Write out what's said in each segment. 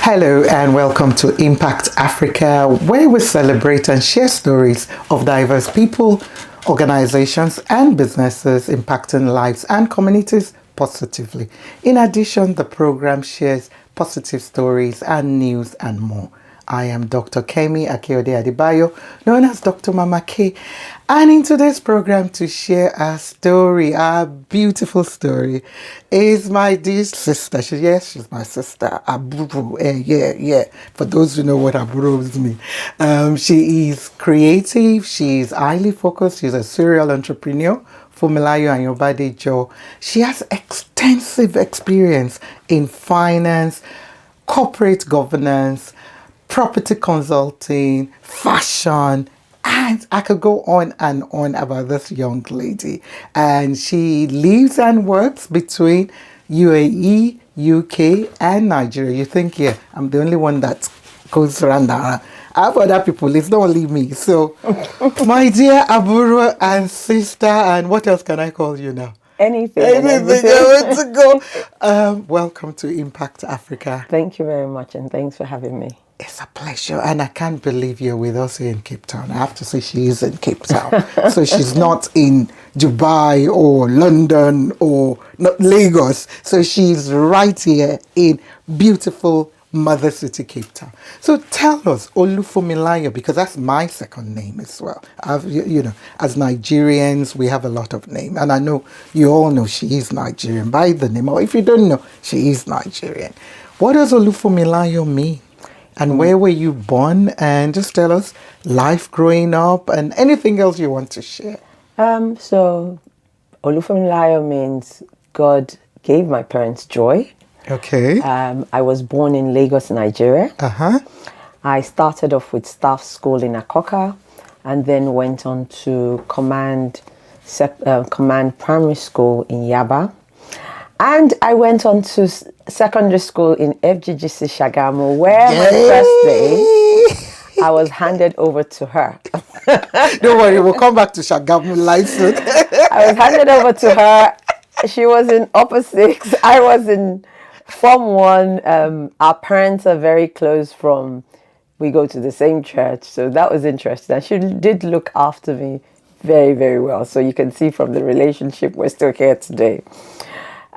Hello and welcome to Impact Africa, where we celebrate and share stories of diverse people, organizations, and businesses impacting lives and communities positively. In addition, the program shares positive stories and news and more. I am Dr. Kemi Akeode Adebayo, known as Dr. Mama K. And in today's program to share our story, our beautiful story, is my dear sister. She's my sister, Aburo. Yeah. For those who know what Aburo means. She is creative, she's highly focused, she's a serial entrepreneur. Funmilayo Ayanbadejo. She has extensive experience in finance, corporate governance, property consulting, fashion, and I could go on and on about this young lady. And she lives and works between UAE, UK, and Nigeria. You think, yeah, I'm the only one that goes around that. I have other people, it's not only me. So, my dear Aburo and sister, and what else can I call you now? Anything I want to go. Welcome to Impact Africa. Thank you very much, and thanks for having me. It's a pleasure, and I can't believe you're with us here in Cape Town. I have to say she is in Cape Town. So she's not in Dubai or London or not Lagos. So she's right here in beautiful Mother City, Cape Town. So tell us, Funmilayo, because that's my second name as well. As Nigerians, we have a lot of names. And I know you all know she is Nigerian by the name, or if you don't know, she is Nigerian. What does Funmilayo mean? And where were you born? And just tell us life growing up and anything else you want to share. So Funmilayo means God gave my parents joy. Okay. I was born in Lagos, Nigeria. I started off with staff school in Akoka and then went on to command primary school in Yaba. And I went on to secondary school in FGGC Shagamu, where my first day, I was handed over to her. Don't worry, we'll come back to Shagamu live soon. I was handed over to her. She was in upper six. I was in Form 1. Our parents are very close we go to the same church. So that was interesting. And she did look after me very, very well. So you can see from the relationship, we're still here today.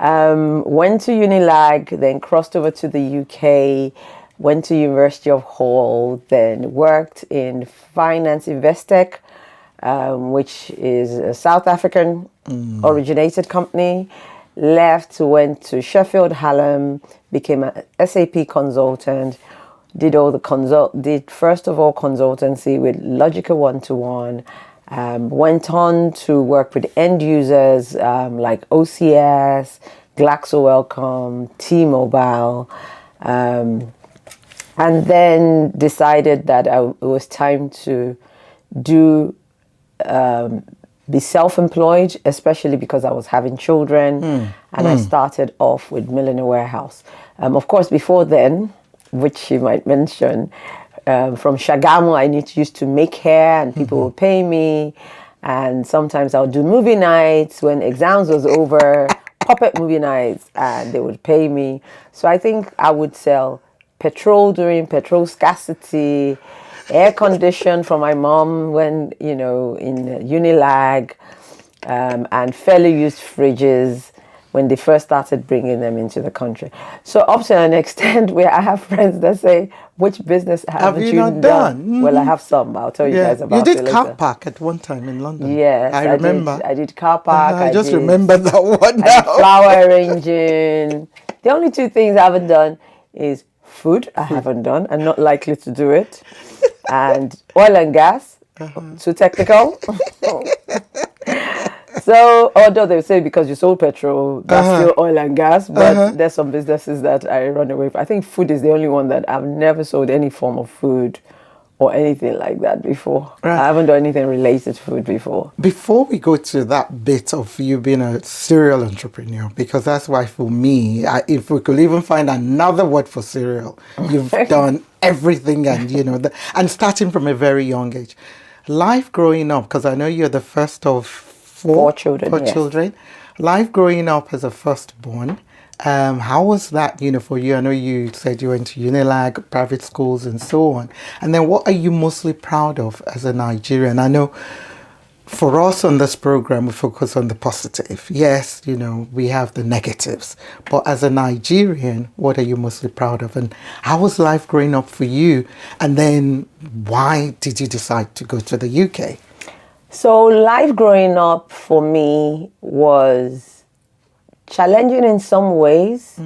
Went to Unilag, then crossed over to the UK, went to University of Hull, then worked in Finance Investec, which is a South African originated company. Left, went to Sheffield Hallam, became an SAP consultant, did first of all consultancy with Logica 1-to-1. Went on to work with end users like OCS, Glaxo Wellcome, T-Mobile, and then decided that it was time to be self-employed, especially because I was having children, and I started off with Millionaire Warehouse. Of course, before then, which you might mention, from Shagamu, I used to make hair and people would pay me. And sometimes I would do movie nights when exams was over, puppet movie nights, and they would pay me. So I think I would sell petrol during petrol scarcity, air condition for my mom when, in Unilag, and fairly used fridges when they first started bringing them into the country. So up to an extent where I have friends that say, which business haven't you not done? Well, I have some, but I'll tell you guys about it later. You did car park at one time in London. Yes, I remember. I did car park. I just remember that one now. I did flower arranging. The only two things I haven't done is food. I haven't done. I'm not likely to do it. And oil and gas. Too technical. So, although they say because you sold petrol, that's still oil and gas, but there's some businesses that I run away from. I think food is the only one that I've never sold any form of food or anything like that before. Right. I haven't done anything related to food before. Before we go to that bit of you being a serial entrepreneur, because that's why for me, if we could even find another word for serial, you've done everything and, and starting from a very young age. Life growing up, because I know you're the first of four children. Life growing up as a firstborn How was that, for you? I know you said you went to Unilag, private schools, and so on. And then what are you mostly proud of as a Nigerian? I know for us on this program, we focus on the positive. Yes, we have the negatives. But as a Nigerian, what are you mostly proud of? And how was life growing up for you? And then why did you decide to go to the UK? So life growing up for me was challenging in some ways.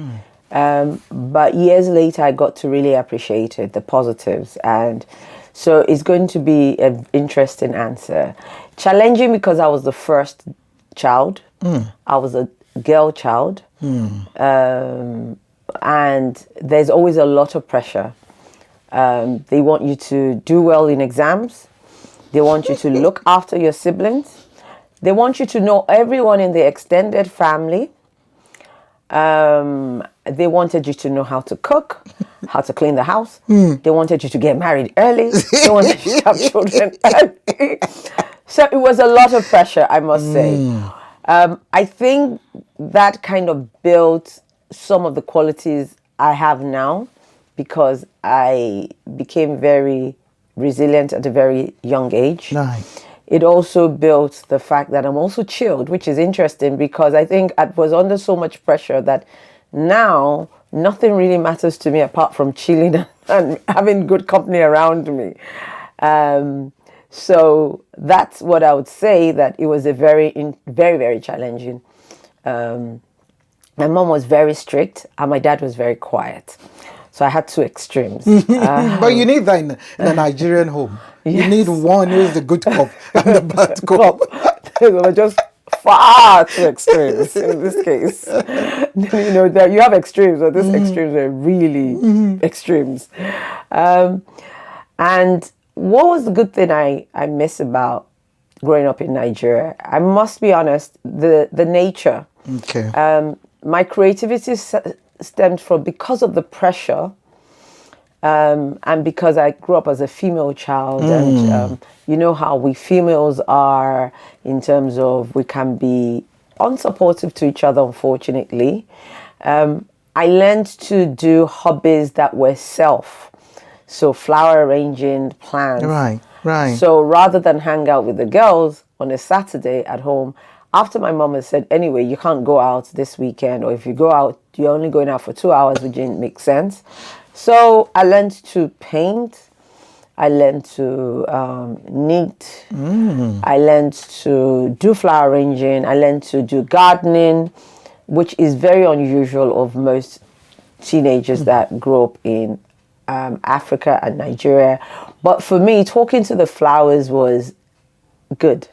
But years later, I got to really appreciate it, the positives. And so it's going to be an interesting answer. Challenging because I was the first child. I was a girl child. And there's always a lot of pressure. They want you to do well in exams. They want you to look after your siblings. They want you to know everyone in the extended family. They wanted you to know how to cook, how to clean the house. They wanted you to get married early. They wanted you to have children early. So it was a lot of pressure, I must say. I think that kind of built some of the qualities I have now because I became very resilient at a very young age. Nice. It also built the fact that I'm also chilled, which is interesting because I think I was under so much pressure that now nothing really matters to me apart from chilling and having good company around me. So that's what I would say, that it was a very, very challenging. My mom was very strict and my dad was very quiet. So I had two extremes. But you need that in a Nigerian home. Yes. You need one who is the good cop and the bad cop. They were just far too extremes in this case. That you have extremes, but these extremes are really extremes. And what was the good thing I miss about growing up in Nigeria? I must be honest, the nature. Okay. My creativity stemmed from because of the pressure, and because I grew up as a female child, and you know how we females are in terms of we can be unsupportive to each other, unfortunately. I learned to do hobbies that were self. So flower arranging, plants. Right. So rather than hang out with the girls on a Saturday at home, after my mom had said, anyway, you can't go out this weekend, or if you go out, you're only going out for 2 hours, which didn't make sense. So I learned to paint. I learned to knit. I learned to do flower arranging. I learned to do gardening, which is very unusual of most teenagers that grew up in Africa and Nigeria. But for me, talking to the flowers was good.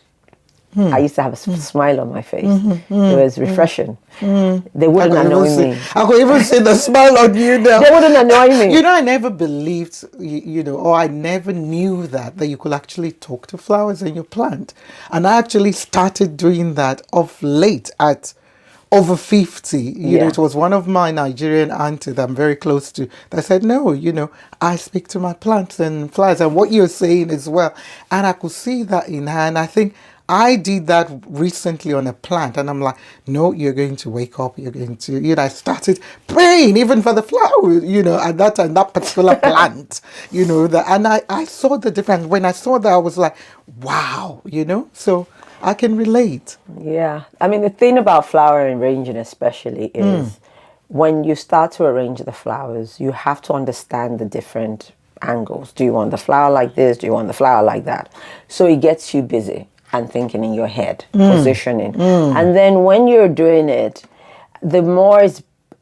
I used to have a smile on my face. It was refreshing. They wouldn't annoy me. I could even see the smile on you now. They wouldn't annoy me. I never believed, or I never knew that you could actually talk to flowers in your plant. And I actually started doing that of late at over 50. It was one of my Nigerian aunties that I'm very close to that said, no, I speak to my plants and flowers, and what you're saying as well. And I could see that in her. And I think I did that recently on a plant, and I'm like, no, you're going to wake up, you're going to, I started praying even for the flower, at that time, that particular plant, and I saw the difference. When I saw that, I was like, wow, so I can relate. Yeah. I mean, the thing about flower arranging especially is when you start to arrange the flowers, you have to understand the different angles. Do you want the flower like this? Do you want the flower like that? So it gets you busy and thinking in your head, positioning. And then when you're doing it, the more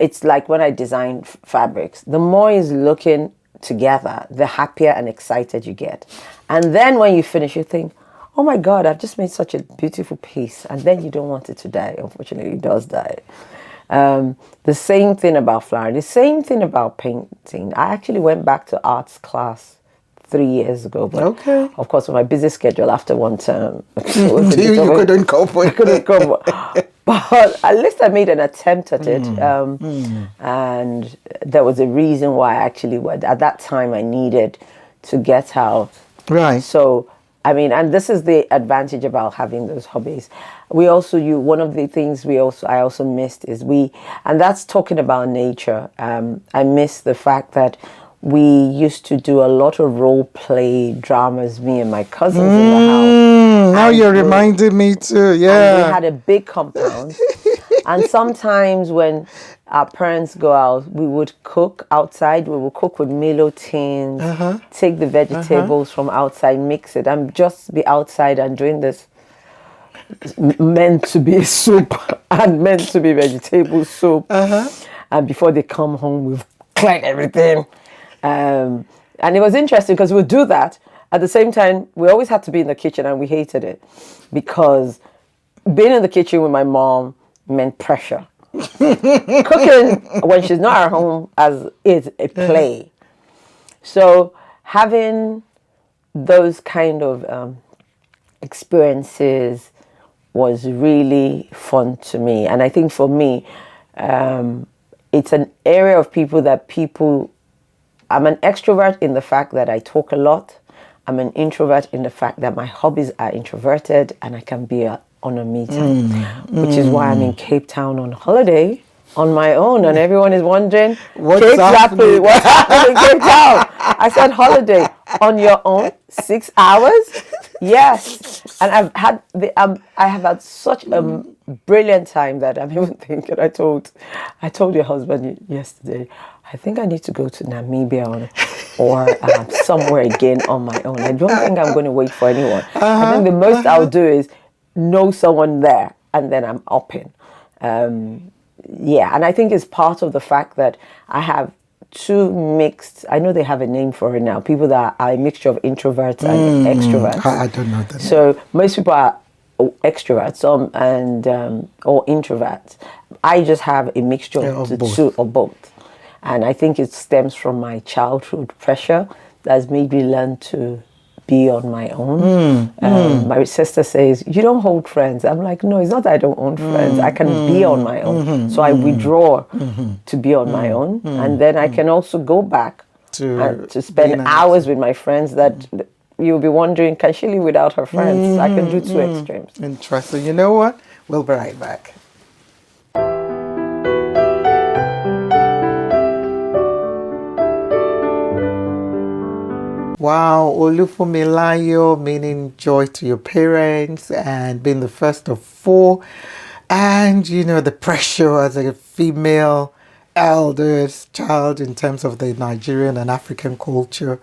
it's like when I design fabrics, the more is looking together, the happier and excited you get. And then when you finish, you think, oh my God, I've just made such a beautiful piece. And then you don't want it to die. Unfortunately, it does die. The same thing about flowering, the same thing about painting. I actually went back to arts class 3 years ago, but of course, with my busy schedule after one term, you couldn't cope with it. But at least I made an attempt at it, and there was a reason why I actually went. At that time, I needed to get out. Right. So I mean, and this is the advantage about having those hobbies. We also, one of the things I also missed is and that's talking about nature. I miss the fact that we used to do a lot of role play dramas, me and my cousins in the house. Now And you're reminding me too. Yeah. and we had a big compound. And sometimes when our parents go out, we would cook outside. We would cook with Milo tins, take the vegetables from outside, mix it, and just be outside and doing this meant to be soup and meant to be vegetable soup. And before they come home, we've cleaned everything. And it was interesting because we'd do that. At the same time, we always had to be in the kitchen, and we hated it because being in the kitchen with my mom meant pressure. Cooking when she's not at home is a play. So having those kind of experiences was really fun to me. And I think for me, it's an area of I'm an extrovert in the fact that I talk a lot. I'm an introvert in the fact that my hobbies are introverted, and I can be on a meeting, which is why I'm in Cape Town on holiday on my own, and everyone is wondering what's happening in Cape Town. I said holiday on your own, 6 hours. Yes, and I have had such a brilliant time that I'm even thinking. I told your husband yesterday, I think I need to go to Namibia or somewhere again on my own. I don't think I'm going to wait for anyone. I think the most I'll do is know someone there, and then I'm upping. And I think it's part of the fact that I have two mixed, I know they have a name for it now, people that are a mixture of introverts and extroverts. I don't know that. So most people are extroverts or introverts. I just have a mixture of the two or both. And I think it stems from my childhood pressure that's made me learn to be on my own. My sister says, you don't hold friends. I'm like, no, it's not that I don't own friends. I can be on my own. So I withdraw to be on my own. And then I can also go back to spend hours with my friends that you'll be wondering, can she live without her friends? I can do two extremes. Interesting. You know what? We'll be right back. Wow, Funmilayo, meaning joy to your parents and being the first of four. And, the pressure as a female eldest child in terms of the Nigerian and African culture,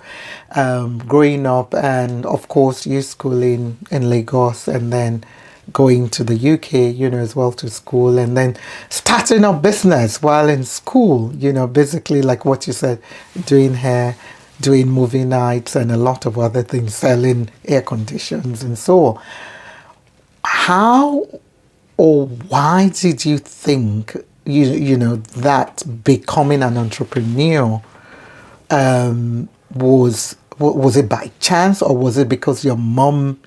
growing up and, of course, you schooling in Lagos and then going to the UK, as well to school and then starting up business while in school, basically like what you said, doing hair, doing movie nights and a lot of other things, selling air conditions and so on. How or why did you think, that becoming an entrepreneur was it by chance, or was it because your mom,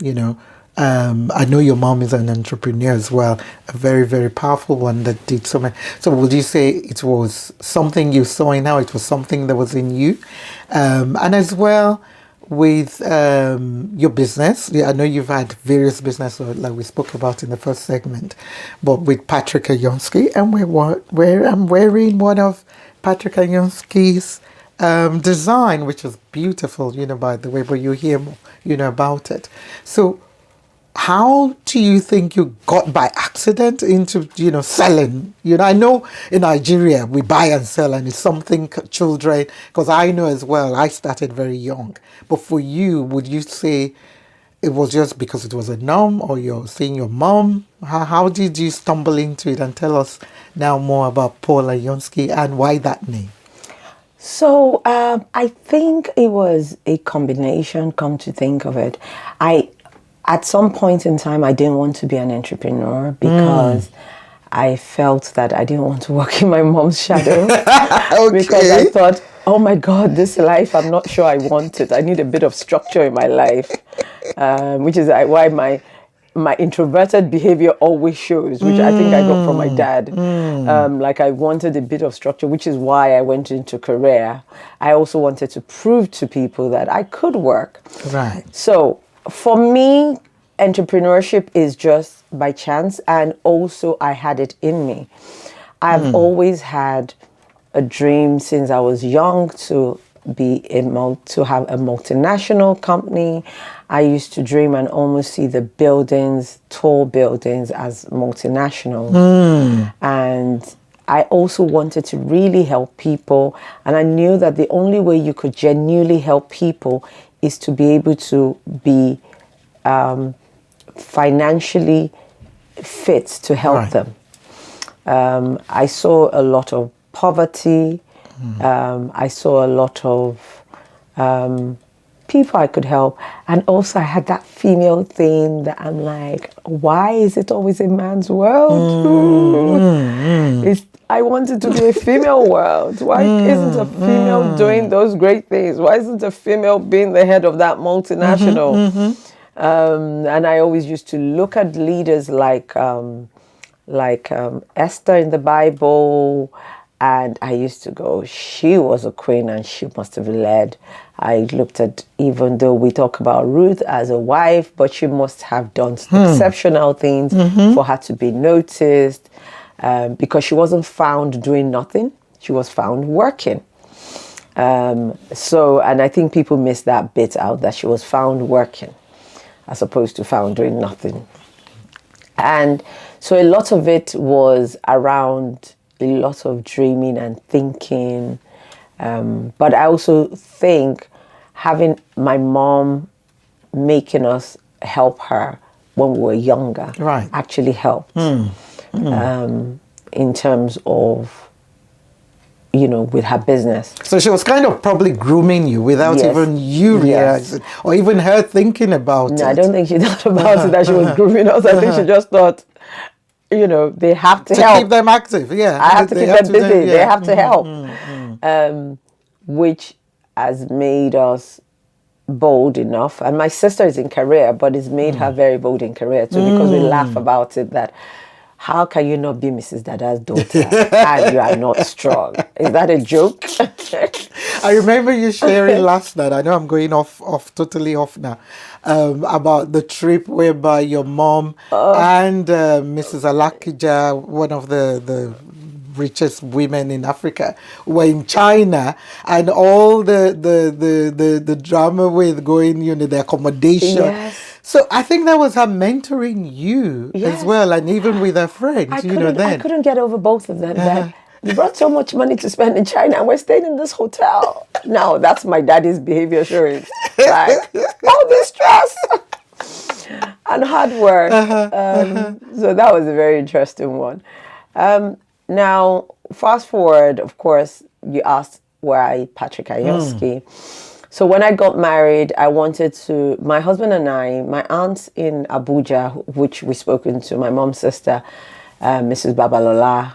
I know your mom is an entrepreneur as well, a very, very powerful one that did so much. So would you say it was something you saw in her, it was something that was in you? And as well with your business, I know you've had various businesses like we spoke about in the first segment, but with Patrick Ayonski, and I'm wearing one of Patrick Ayonski's design, which is beautiful, by the way, but you hear more, about it. So how do you think you got by accident into, selling? I know in Nigeria we buy and sell and it's something children, because I know as well, I started very young. But for you, would you say it was just because it was a norm, or you're seeing your mom? How did you stumble into it? And tell us now more about Paul Ayonski and why that name. So I think it was a combination, come to think of it. At some point in time, I didn't want to be an entrepreneur because I felt that I didn't want to work in my mom's shadow. Okay. Because I thought, oh my God, this life, I'm not sure I want it. I need a bit of structure in my life, which is why my introverted behavior always shows, which I think I got from my dad. Like I wanted a bit of structure, which is why I went into career. I also wanted to prove to people that I could work. Right. So For me, entrepreneurship is just by chance, and also I had it in me. I've always had a dream since I was young to to have a multinational company. I used to dream and almost see the buildings, tall buildings, as multinational. And I also wanted to really help people, and I knew that the only way you could genuinely help people is to be able to be financially fit to help them. I saw a lot of poverty. I saw a lot of people I could help. And also I had that female thing that I'm like, why is it always a man's world? I want it to be a female world. Why isn't a female doing those great things? Why isn't a female being the head of that multinational? And I always used to look at leaders like Esther in the Bible, and I used to go, she was a queen and she must have led. I looked at, even though we talk about Ruth as a wife, but she must have done exceptional things for her to be noticed, because she wasn't found doing nothing. She was found working. And I think people miss that bit out, that she was found working as opposed to found doing nothing. And so a lot of it was around a lot of dreaming and thinking. But I also think having my mom making us help her when we were younger actually helped. In terms of, with her business. So she was kind of probably grooming you without even you realizing, or even her thinking about it. No, I don't think she thought about it, that she was grooming us. I think she just thought, they have to help. To keep them active, yeah. I have to keep them busy. They have to help. Which has made us bold enough. And my sister is in career, but it's made her very bold in career too, because we laugh about it, that how can you not be Mrs. Dada's daughter and you are not strong? Is that a joke? I remember you sharing last night, I know I'm going totally off now, about the trip whereby your mom and Mrs. Alakija, one of the richest women in Africa, were in China, and all the drama with going, the accommodation. Yes. So I think that was her mentoring you as well, and even with her friends, I couldn't get over both of them. That you brought so much money to spend in China, and we're staying in this hotel. No, that's my daddy's behavior showing. Like, all this stress and hard work. So that was a very interesting one. Now, fast forward, of course, you asked why Patrick Ayanbadejo. So when I got married, my husband and I, my aunt in Abuja, which we spoken to, my mom's sister, Mrs. Babalola,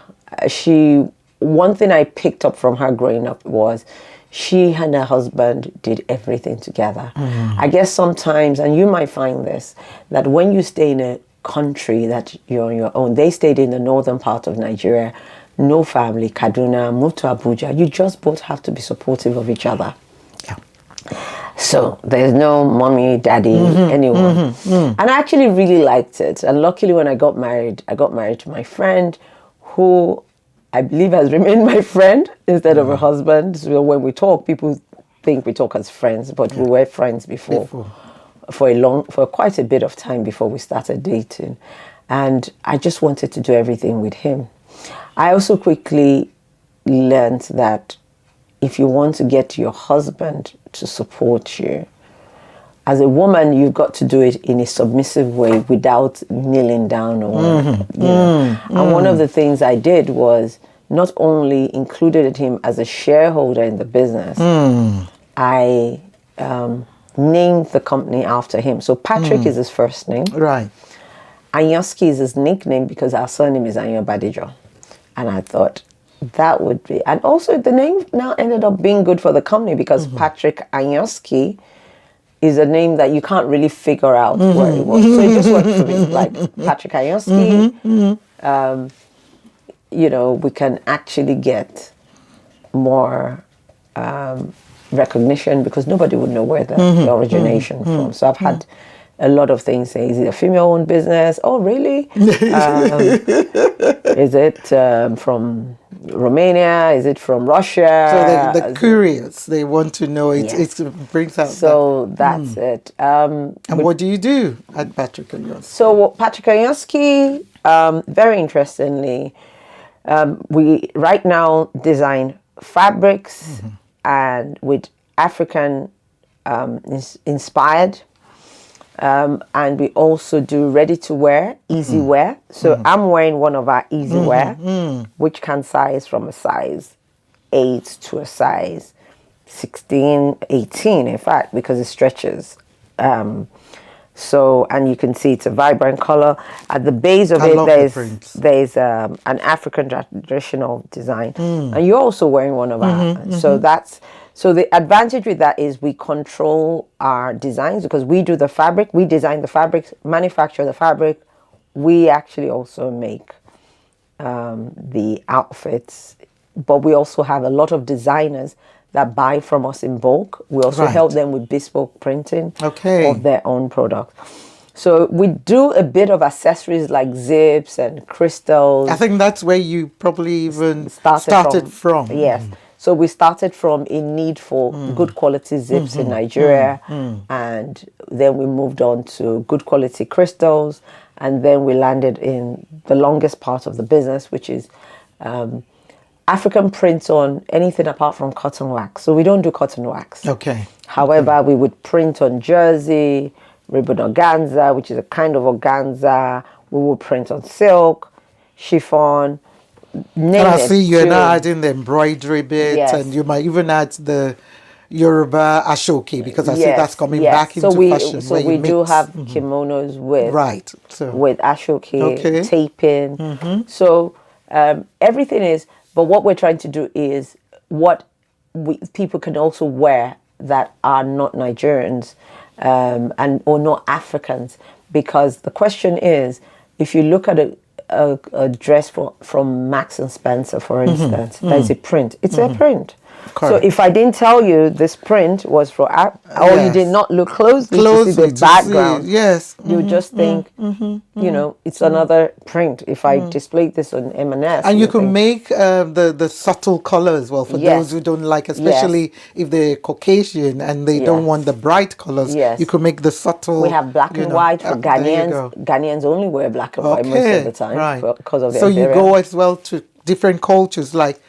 one thing I picked up from her growing up was she and her husband did everything together. I guess sometimes, and you might find this, that when you stay in a country that you're on your own, they stayed in the northern part of Nigeria, no family, Kaduna, moved to Abuja, you just both have to be supportive of each other. So there's no mommy, daddy, anyone. And I actually really liked it. And luckily when I got married to my friend, who I believe has remained my friend instead of a husband. So when we talk, people think we talk as friends, but we were friends before. For quite a bit of time before we started dating. And I just wanted to do everything with him. I also quickly learned that if you want to get your husband to support you, as a woman, you've got to do it in a submissive way without kneeling down. And one of the things I did was not only included him as a shareholder in the business, I named the company after him. So Patrick is his first name. Right. Ayanbadejo is his nickname because our surname is Ayanbadejo. And I thought that would be... And also the name now ended up being good for the company because Patrick Ayanbadejo is a name that you can't really figure out where it was. So it just worked for me. Like Patrick Ayanbadejo, we can actually get more recognition because nobody would know where the origination from. So I've had a lot of things. Say, is it a female-owned business? Oh, really? Is it from Romania? Is it from Russia? So the curious, they want to know. Yes. It brings out. So that's it. And what do you do at Patrick Ayanbadejo? So Patrick Ayanbadejo, very interestingly, we right now design fabrics and with African inspired. And we also do ready to wear, easy wear. So I'm wearing one of our easy wear, which can size from a size 8 to a size 16, 18, in fact, because it stretches. So, and you can see it's a vibrant color. At the base of there's an African traditional design. And you're also wearing one of ours. So the advantage with that is we control our designs because we do the fabric, we design the fabrics, manufacture the fabric. We actually also make the outfits, but we also have a lot of designers that buy from us in bulk. We also help them with bespoke printing of their own product. So we do a bit of accessories like zips and crystals. I think that's where you probably even started from. Yes. So we started from a need for good quality zips in Nigeria, and then we moved on to good quality crystals, and then we landed in the longest part of the business, which is African prints on anything apart from cotton wax. So we don't do cotton wax. Okay. However, we would print on jersey, ribbon organza, which is a kind of organza. We will print on silk, chiffon. And I see you're now adding the embroidery bit, and you might even add the Yoruba ashoke, because I see that's coming back into fashion. So we do have kimonos with with ashoke, taping. So everything is, but what we're trying to do is what people can also wear that are not Nigerians and or not Africans, because the question is, if you look at a dress from Marks and Spencer, for instance, there's a print. It's a print. Correct. So if I didn't tell you this print was for, or you did not look closely to see the background, you just think, you know, it's another print. If I displayed this on M&S. And you can make the subtle color as well for those who don't like, especially if they're Caucasian and they don't want the bright colors. You can make the subtle. We have black and white for Ghanaians. Ghanaians only wear black and white most of the time because of their So you go as well to different cultures, like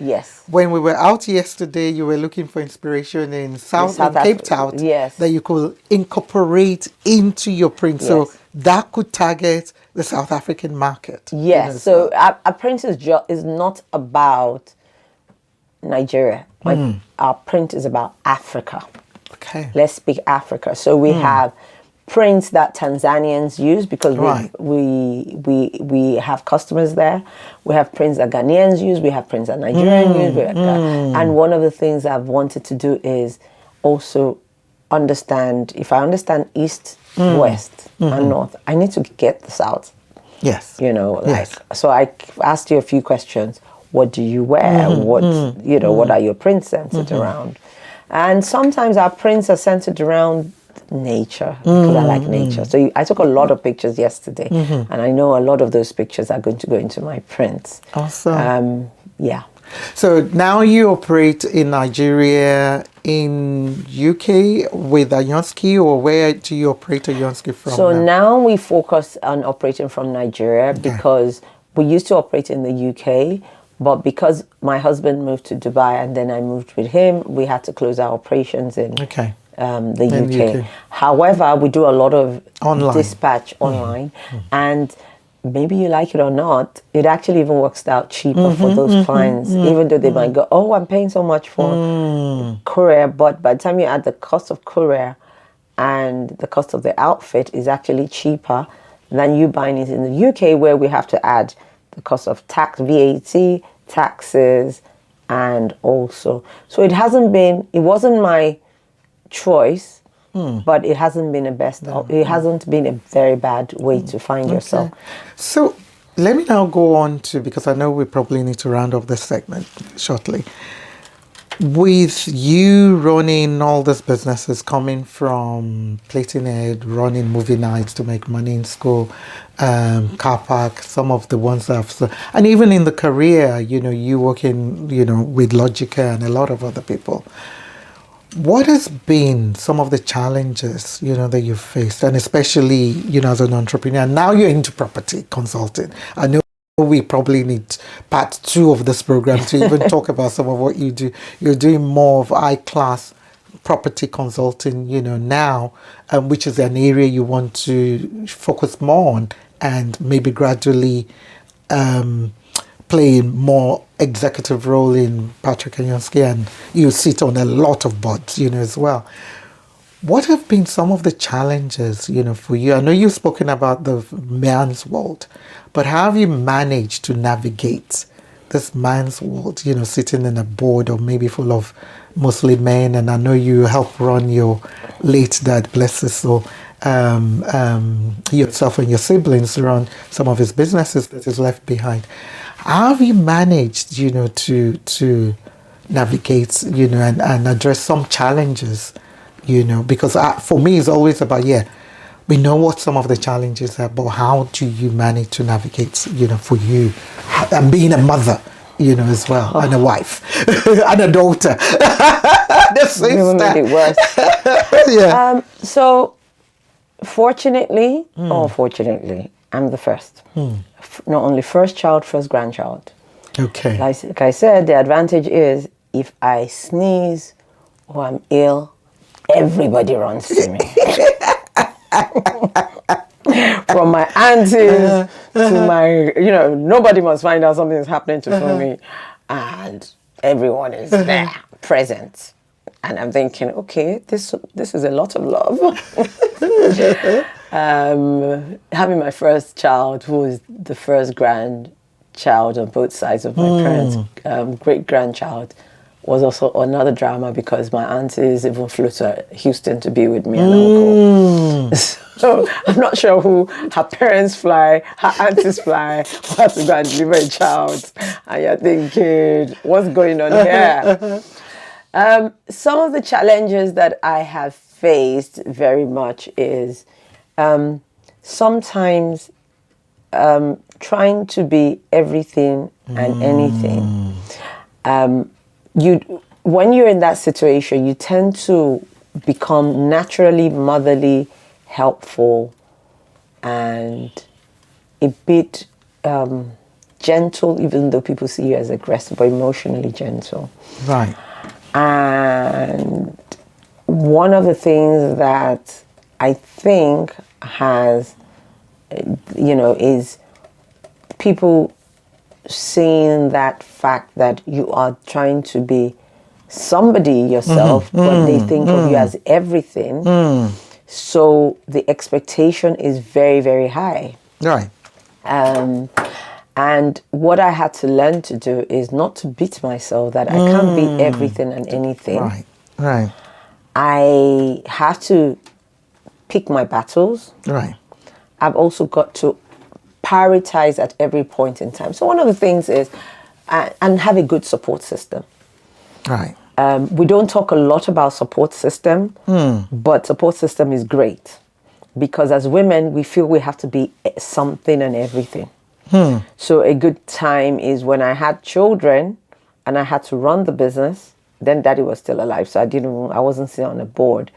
when we were out yesterday, you were looking for inspiration in Cape Town that you could incorporate into your print, so that could target the South African market. So our print is not about Nigeria. Our print is about Africa. Let's speak Africa. So we have prints that Tanzanians use because we have customers there. We have prints that Ghanaians use. We have prints that Nigerians use. And one of the things I've wanted to do is also understand, if I understand East, West, and North, I need to get the South. You know, so I asked you a few questions. What do you wear? What, you know, what are your prints centered around? And sometimes our prints are centered around nature, because I like nature. So I took a lot of pictures yesterday, and I know a lot of those pictures are going to go into my prints. Awesome. So now you operate in Nigeria, in UK with Ayanbadejo, or where do you operate Ayanbadejo from? So now we focus on operating from Nigeria because we used to operate in the UK, but because my husband moved to Dubai and then I moved with him, we had to close our operations in the UK. However, we do a lot of dispatch online, and maybe you like it or not, it actually even works out cheaper for those clients, even though they might go, oh, I'm paying so much for courier, but by the time you add the cost of courier and the cost of the outfit is actually cheaper than you buying it in the UK, where we have to add the cost of tax, VAT, taxes, and also, so it wasn't my choice, but it hasn't been it hasn't been a very bad way to find yourself. So let me now go on to, because I know we probably need to round off this segment shortly. With you running all these businesses, coming from plating it, running movie nights to make money in school, car park, some of the ones that and even in the career, you working, with Logica and a lot of other people. What has been some of the challenges, that you've faced, and especially, as an entrepreneur? Now you're into property consulting. I know we probably need part two of this program to even talk about some of what you do. You're doing more of high class property consulting, now, which is an area you want to focus more on and maybe gradually play a more executive role in Patrick and Yonsky, and you sit on a lot of boards, as well. What have been some of the challenges, for you? I know you've spoken about the man's world, but how have you managed to navigate this man's world, sitting in a board or maybe full of mostly men? And I know you help run your late dad, bless his soul, yourself and your siblings run some of his businesses that is left behind. How have you managed, to navigate, and address some challenges? Because for me, it's always about, we know what some of the challenges are, but how do you manage to navigate, for you, and being a mother, as well, and a wife, and a daughter, the sister. Made it worse. Yeah. So, fortunately, or fortunately, I'm the first. Not only first child, first grandchild. Okay. Like I said, the advantage is if I sneeze or I'm ill, everybody runs to me. From my aunties to my, nobody must find out something is happening to me. And everyone is there, present. And I'm thinking, okay, this is a lot of love. Having my first child, who is the first grandchild on both sides of my parents' great-grandchild, was also another drama because my aunties even flew to Houston to be with me and uncle. So I'm not sure who her parents fly, her aunties fly, who has to go and deliver a child. And you're thinking, what's going on here? Some of the challenges that I have faced very much is sometimes trying to be everything and anything. When you're in that situation, you tend to become naturally motherly, helpful, and a bit gentle, even though people see you as aggressive, but emotionally gentle. Right. And one of the things that I think has, is people seeing that fact that you are trying to be somebody yourself, but they think of you as everything. So the expectation is very, very high. Right. And what I had to learn to do is not to beat myself that I can't be everything and anything. Right. Right. I have to pick my battles. Right. I've also got to prioritize at every point in time. So one of the things is, and have a good support system. Right. We don't talk a lot about support system, but support system is great because as women, we feel we have to be something and everything. So a good time is when I had children and I had to run the business. Then daddy was still alive, so I wasn't sitting on a board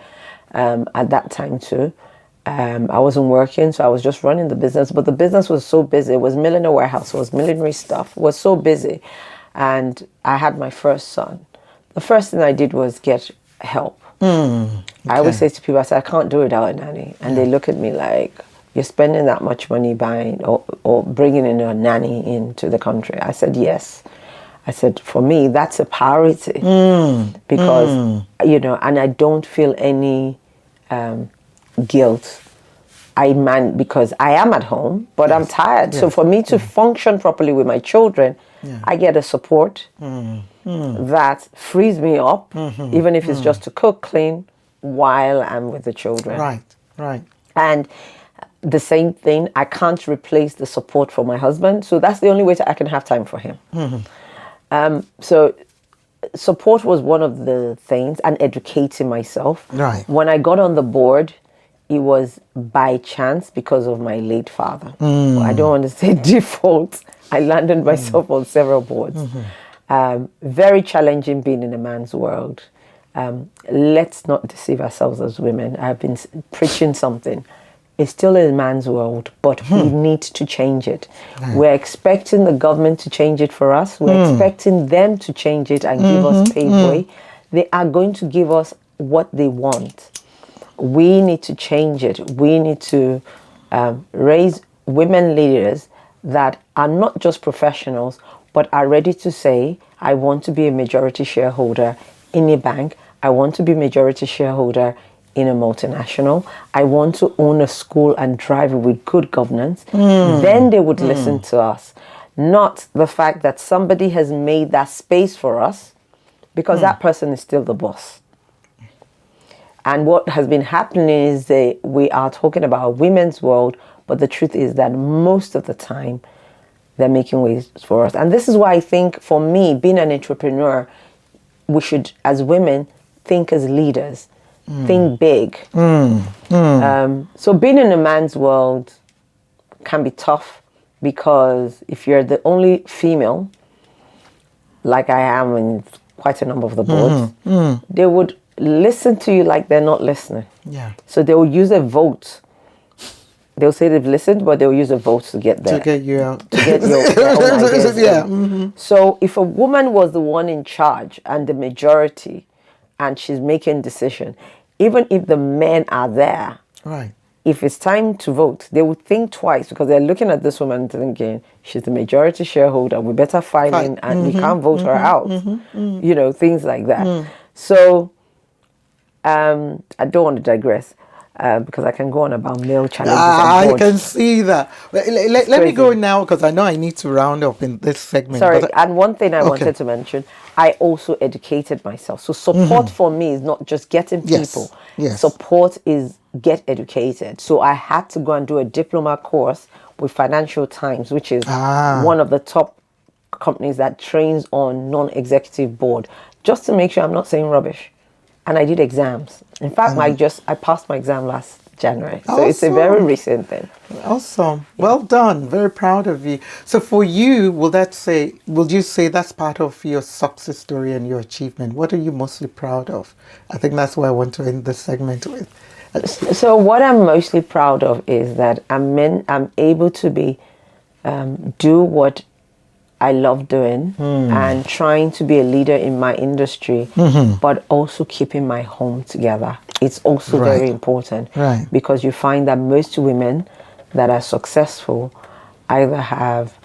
at that time too. I wasn't working, so I was just running the business. But the business was so busy. It was milliner warehouse. It was millinery stuff. It was so busy. And I had my first son. The first thing I did was get help. Okay. I always say to people, I say, I can't do it without a nanny. And they look at me like, you're spending that much money buying or bringing in a nanny into the country. I said, yes. I said, for me, that's a priority. Because, and I don't feel any guilt. Because I am at home, but I'm tired. Yes. So for me to function properly with my children, I get a support that frees me up, even if it's just to cook, clean, while I'm with the children. Right, right. And the same thing, I can't replace the support for my husband. So that's the only way I can have time for him. So support was one of the things, and educating myself. Right. When I got on the board, it was by chance because of my late father. I don't want to say default. I landed myself on several boards. Very challenging being in a man's world. Let's not deceive ourselves as women. I've been preaching something. It's still a man's world, but we need to change it. We're expecting the government to change it for us. We're expecting them to change it and give us pathway. They are going to give us what they want. We need to change it. We need to raise women leaders that are not just professionals, but are ready to say, I want to be a majority shareholder in a bank. I want to be majority shareholder in a multinational. I want to own a school and drive it with good governance. Then they would listen to us. Not the fact that somebody has made that space for us, because that person is still the boss. And what has been happening is that we are talking about a women's world, but the truth is that most of the time they're making ways for us. And this is why I think, for me, being an entrepreneur, we should, as women, think as leaders. Think big. So being in a man's world can be tough, because if you're the only female, like I am in quite a number of the boards, they would listen to you like they're not listening. Yeah. So they will use a vote. They'll say they've listened, but they'll use a vote to get there. To get you out. To get their own ideas. Yeah. So if a woman was the one in charge and the majority, and she's making decision, even if the men are there, Right. if it's time to vote, they would think twice, because they're looking at this woman thinking, she's the majority shareholder, we better file in, and we can't vote her out. You know, things like that. So I don't want to digress, because I can go on about male challenges. I can see that. Let me go now, because I know I need to round up in this segment. Sorry, and one thing I wanted to mention, I also educated myself. So support for me is not just getting people. Yes. Support is get educated. So I had to go and do a diploma course with Financial Times, which is one of the top companies that trains on non-executive board, just to make sure I'm not saying rubbish. And I did exams. In fact, I passed my exam last January. So it's a very recent thing. Awesome. Well done. Very proud of you. So for you, would you say that's part of your success story and your achievement? What are you mostly proud of? I think that's what I want to end this segment with. So what I'm mostly proud of is that I'm able to do what I love doing and trying to be a leader in my industry, but also keeping my home together. It's also very important, because you find that most women that are successful either have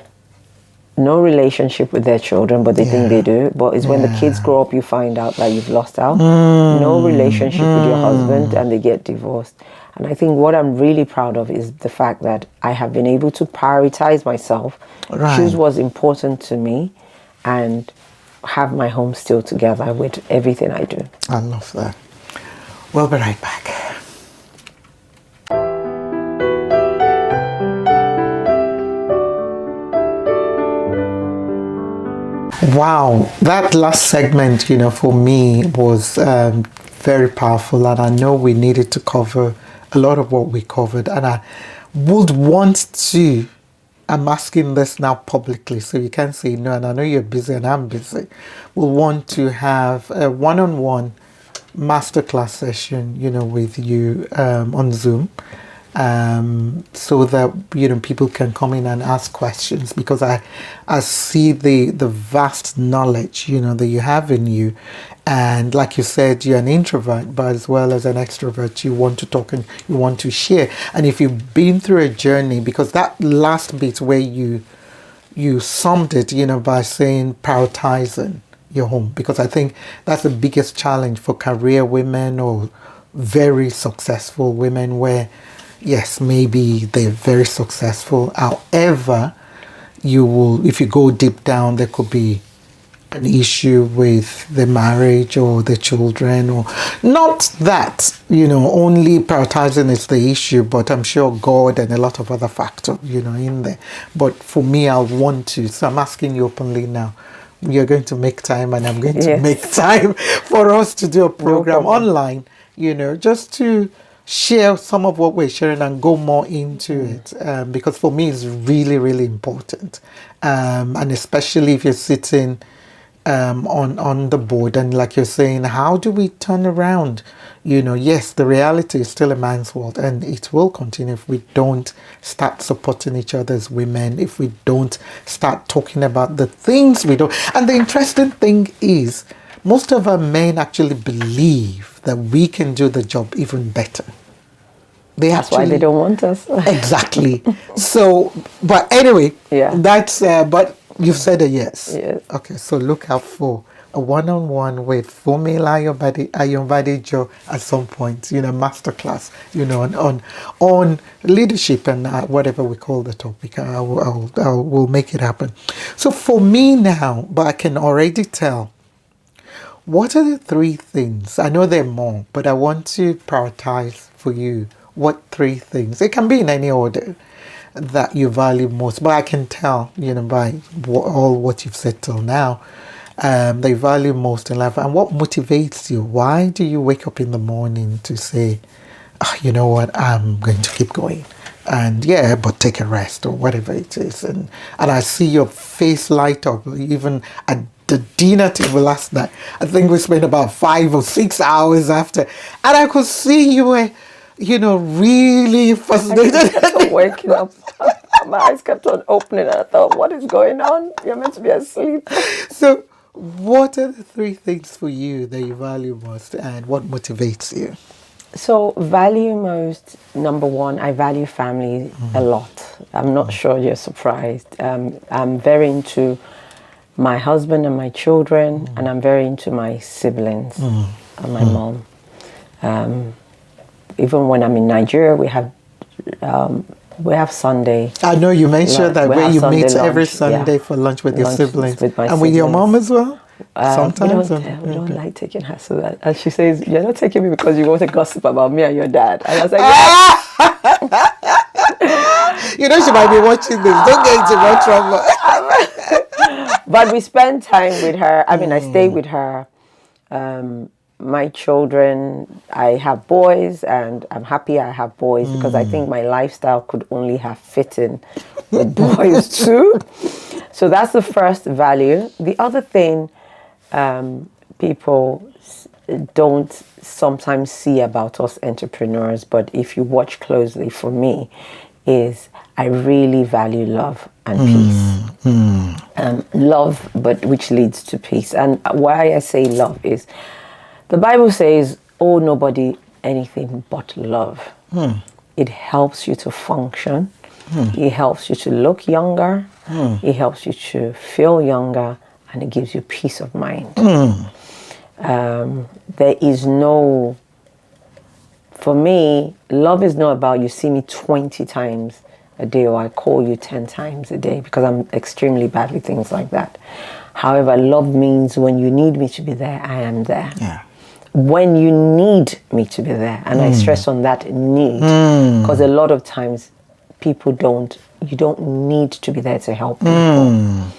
no relationship with their children, but they think they do. But it's when the kids grow up, you find out that you've lost out. No relationship with your husband, and they get divorced. And I think what I'm really proud of is the fact that I have been able to prioritize myself, choose what's important to me, and have my home still together with everything I do. I love that. We'll be right back. Wow, that last segment, for me was very powerful, and I know we needed to cover a lot of what we covered, and I would want to, I'm asking this now publicly, so you can't say no, and I know you're busy and I'm busy, we'll want to have a one-on-one masterclass session, with you on Zoom, so that people can come in and ask questions, because I see the vast knowledge that you have in you, and like you said, you're an introvert, but as well as an extrovert, you want to talk and you want to share. And if you've been through a journey, because that last bit where you summed it, by saying prioritizing your home, because I think that's the biggest challenge for career women or very successful women, where yes, maybe they're very successful, however, if you go deep down, there could be an issue with the marriage or the children, or not that only prioritizing is the issue, but I'm sure God and a lot of other factors in there. But for me, I want to, so I'm asking you openly now, you're going to make time and I'm going to Yes. make time for us to do a program problem. online, just to share some of what we're sharing and go more into it. Because for me, it's really, really important. And especially if you're sitting on the board and like you're saying, how do we turn around? Yes, the reality is still a man's world and it will continue if we don't start supporting each other as women, if we don't start talking about the things we don't. And the interesting thing is, most of our men actually believe that we can do the job even better. That's why they don't want us. Exactly. So, but anyway, Yeah. that's, but you've said a yes. Yes. Okay, so look out for a one-on-one with Funmilayo Ayanbadejo at some point, masterclass, on leadership and whatever we call the topic. We'll make it happen. So for me now, but I can already tell, what are the 3 things? I know there are more, but I want to prioritize for you. What 3 things? It can be in any order that you value most, but I can tell, by all what you've said till now, they value most in life. And what motivates you? Why do you wake up in the morning to say, you know what, I'm going to keep going? And but take a rest or whatever it is. And I see your face light up, even at the dinner table last night. I think we spent about 5 or 6 hours after. And I could see you were, really fascinated. I kept on waking up. My eyes kept on opening and I thought, what is going on? You're meant to be asleep. So what are the 3 things for you that you value most and what motivates you? So value most, number 1, I value family a lot. I'm not sure you're surprised. I'm very into my husband and my children, and I'm very into my siblings and my mom. Even when I'm in Nigeria, we have Sunday. I know you mentioned that where you Sunday meet lunch, every Sunday for lunch with your siblings. With my and with your siblings. mom as well? Sometimes? We don't like taking her so that. And she says, you're not taking me because you want to gossip about me and your dad. And I was like, she might be watching this. Don't get into more trouble. But we spend time with her. I mean, I stay with her. My children, I have boys, and I'm happy I have boys because I think my lifestyle could only have fit in with boys too. So that's the first value. The other thing people don't sometimes see about us entrepreneurs, but if you watch closely for me, is I really value love and peace. Love, but which leads to peace. And why I say love is, the Bible says, owe nobody anything but love. It helps you to function. It helps you to look younger. It helps you to feel younger. And it gives you peace of mind. There is no... For me, love is not about you see me 20 times a day or I call you 10 times a day, because I'm extremely bad with things like that. However, love means when you need me to be there, I am there. Yeah. When you need me to be there, and I stress on that need, because a lot of times you don't need to be there to help people.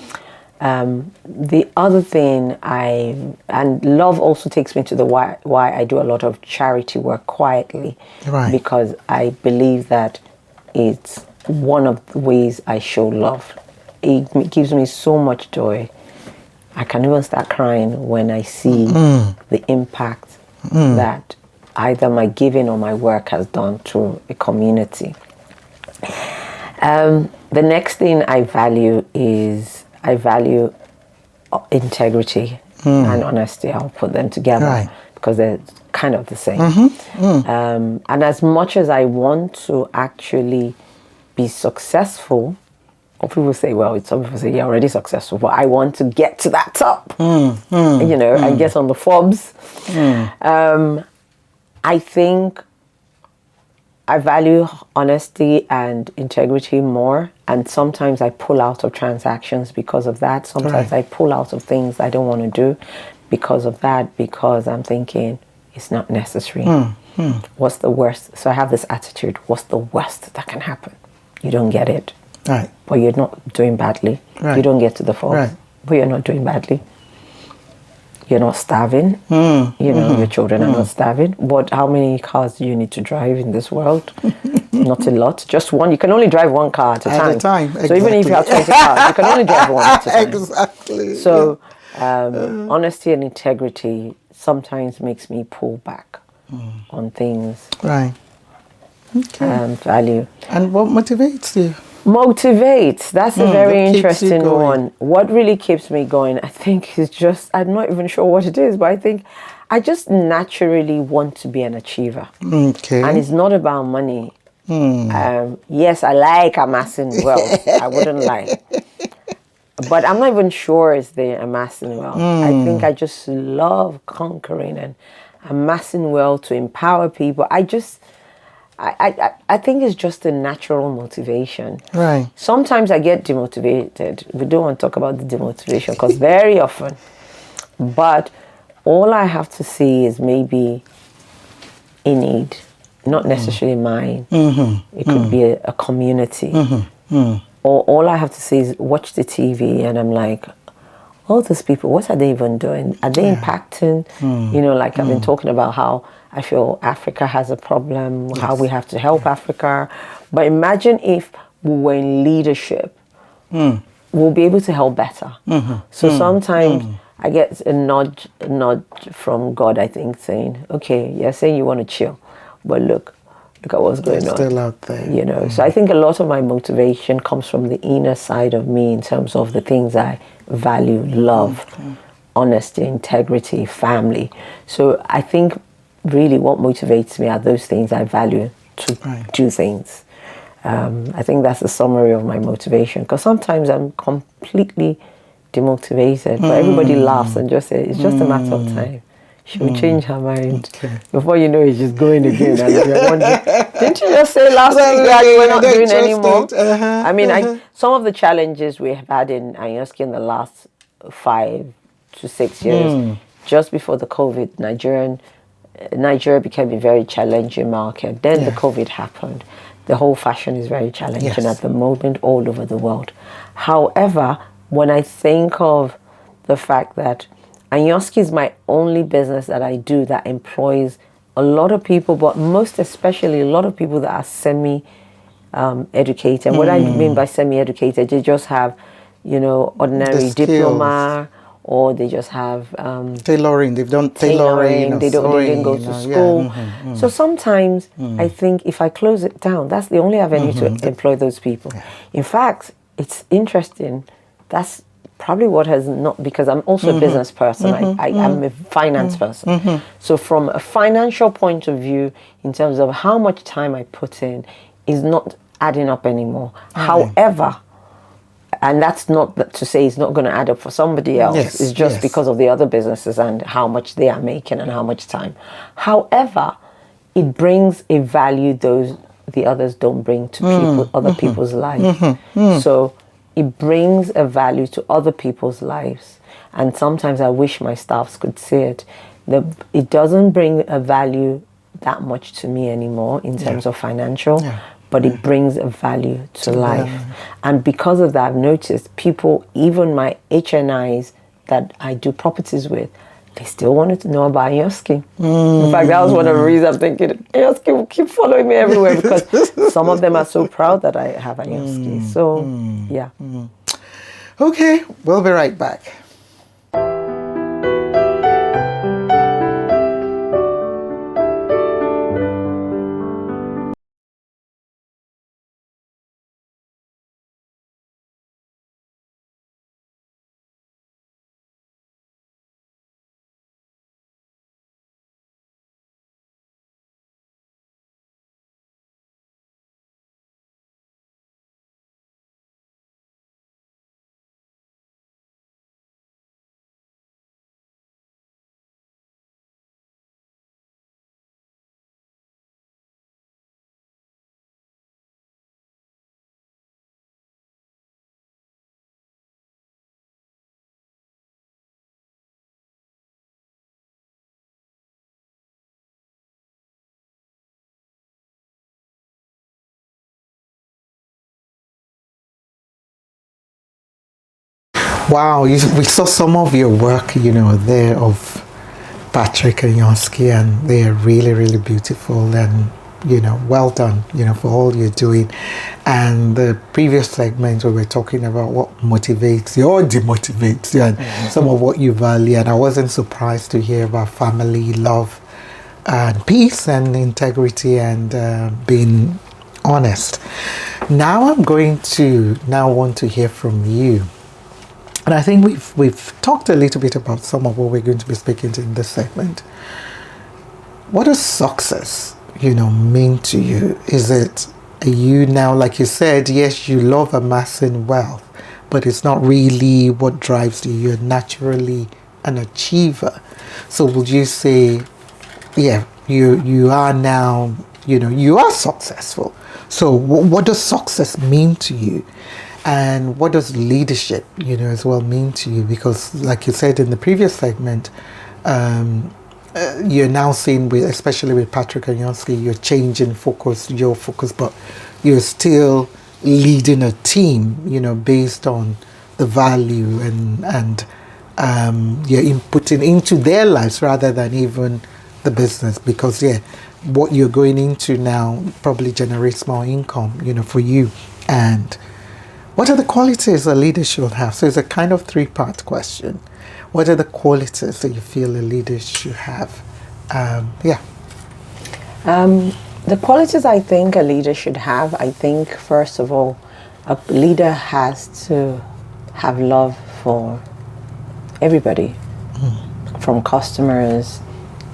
The other thing and love also takes me to the why I do a lot of charity work quietly, Right. because I believe that it's one of the ways I show love. It gives me so much joy. I can even start crying when I see the impact that either my giving or my work has done to a community. The next thing I value is integrity and honesty. I'll put them together, Right. because they're kind of the same. And as much as I want to actually be successful, or people say, well, some people say you're already successful, but I want to get to that top, and get on the Forbes. I think I value honesty and integrity more, and sometimes I pull out of transactions because of that. Sometimes Right. I pull out of things I don't want to do because of that, because I'm thinking it's not necessary. What's the worst? So I have this attitude, what's the worst that can happen? You don't get it. Right. But you're not doing badly. Right. You don't get to the Forbes. Right. but you're not doing badly. You're not starving. Your children are not starving. But how many cars do you need to drive in this world? Not a lot. Just one. You can only drive one car at a time. Exactly. So even if you have 20 cars, you can only drive one at a time. Exactly. So honesty and integrity sometimes makes me pull back on things. Right. Okay. Value. And what motivates you? Motivates. That's a very what keeps you interesting going? one. What really keeps me going, I think, is just, I'm not even sure what it is, but I think I just naturally want to be an achiever. Okay. And it's not about money. Yes, I like amassing wealth. I wouldn't lie. But I'm not even sure it's the amassing wealth. I think I just love conquering and amassing wealth to empower people. I think it's just a natural motivation. Right. Sometimes I get demotivated. We don't want to talk about the demotivation because very often. But all I have to see is maybe a need, not necessarily mine. It could be a community. Or all I have to say is watch the TV and I'm like, all those people, what are they even doing? Are they impacting? Like I've been talking about how I feel Africa has a problem, how we have to help Africa. But imagine if we were in leadership, we'll be able to help better. So sometimes I get a nod from God, I think, saying, okay, you're saying you want to chill, but look at what's going on. Still out there. So I think a lot of my motivation comes from the inner side of me in terms of the things I value, love, honesty, integrity, family. So I think really what motivates me are those things I value to do things. I think that's the summary of my motivation, because sometimes I'm completely demotivated, but everybody laughs and just says it's just a matter of time. She will change her mind. Okay. Before you know it, she's going again. And you're wondering, didn't you just say last week that you were not doing anymore? I mean, some of the challenges we have had in Ayanbadejo in the last 5 to 6 years, just before the COVID, Nigeria became a very challenging market. Then the COVID happened. The whole fashion is very challenging at the moment all over the world. However, when I think of the fact that Ayanbadejo is my only business that I do that employs a lot of people, but most especially a lot of people that are semi-educated. What I mean by semi-educated, they just have, ordinary diploma, or they just have tailoring. They've done tailoring. They didn't go to school. So sometimes I think if I close it down, that's the only avenue to employ those people. In fact, it's interesting. That's probably what has not, because I'm also a business person. I'm a finance person. So from a financial point of view, in terms of how much time I put in, is not adding up anymore. However, and that's not to say it's not going to add up for somebody else. It's just because of the other businesses and how much they are making and how much time. However, it brings a value the others don't bring to people, other people's lives. So it brings a value to other people's lives. And sometimes I wish my staffs could see it. It doesn't bring a value that much to me anymore in terms of financial, but it brings a value to life. And because of that, I've noticed people, even my HNIs that I do properties with, they still wanted to know about Ayanbadejo. In fact, that was one of the reasons I'm thinking, Ayanbadejo will keep following me everywhere, because some of them are so proud that I have Ayanbadejo. So, yeah. Okay, we'll be right back. Wow, we saw some of your work, there of Patrick and Yonsky, and they are really, really beautiful and, well done, for all you're doing. And the previous segment we were talking about what motivates you or demotivates you and some of what you value. And I wasn't surprised to hear about family, love, and peace and integrity and being honest. Now I'm going to want to hear from you. And I think we've talked a little bit about some of what we're going to be speaking to in this segment. What does success, mean to you? Is it you now, like you said, yes, you love amassing wealth, but it's not really what drives you. You're naturally an achiever. So would you say, yeah, you are now, you are successful. So what does success mean to you? And what does leadership, as well mean to you? Because like you said in the previous segment, you're now seeing, especially with Patrick and Yonsky, you're changing your focus, but you're still leading a team, based on the value and you're inputting into their lives rather than even the business. Because, what you're going into now probably generates more income, for you. And what are the qualities a leader should have? So it's a kind of three-part question. What are the qualities that you feel a leader should have? The qualities I think a leader should have, I think, first of all, a leader has to have love for everybody, from customers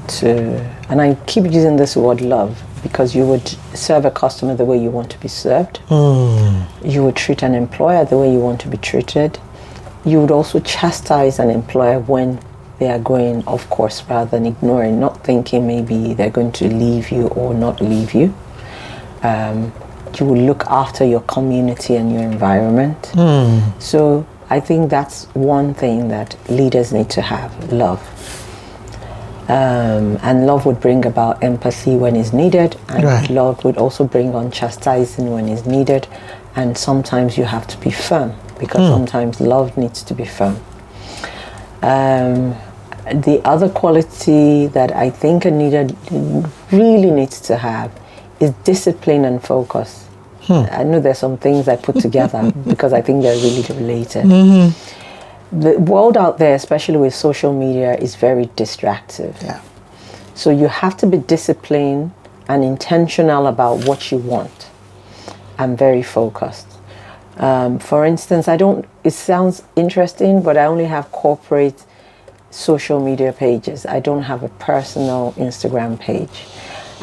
to, and I keep using this word love, because you would serve a customer the way you want to be served. You would treat an employer the way you want to be treated. You would also chastise an employer when they are going off course rather than ignoring, not thinking maybe they're going to leave you or not leave you. You will look after your community and your environment. So I think that's one thing that leaders need to have, love. And love would bring about empathy when it's needed, and love would also bring on chastising when it's needed. And sometimes you have to be firm, because sometimes love needs to be firm. The other quality that I think a leader really needs to have is discipline and focus. I know there's some things I put together because I think they're really related. The world out there, especially with social media, is very distractive. So you have to be disciplined and intentional about what you want, and very focused. For instance, it sounds interesting, but I only have corporate social media pages. I don't have a personal Instagram page.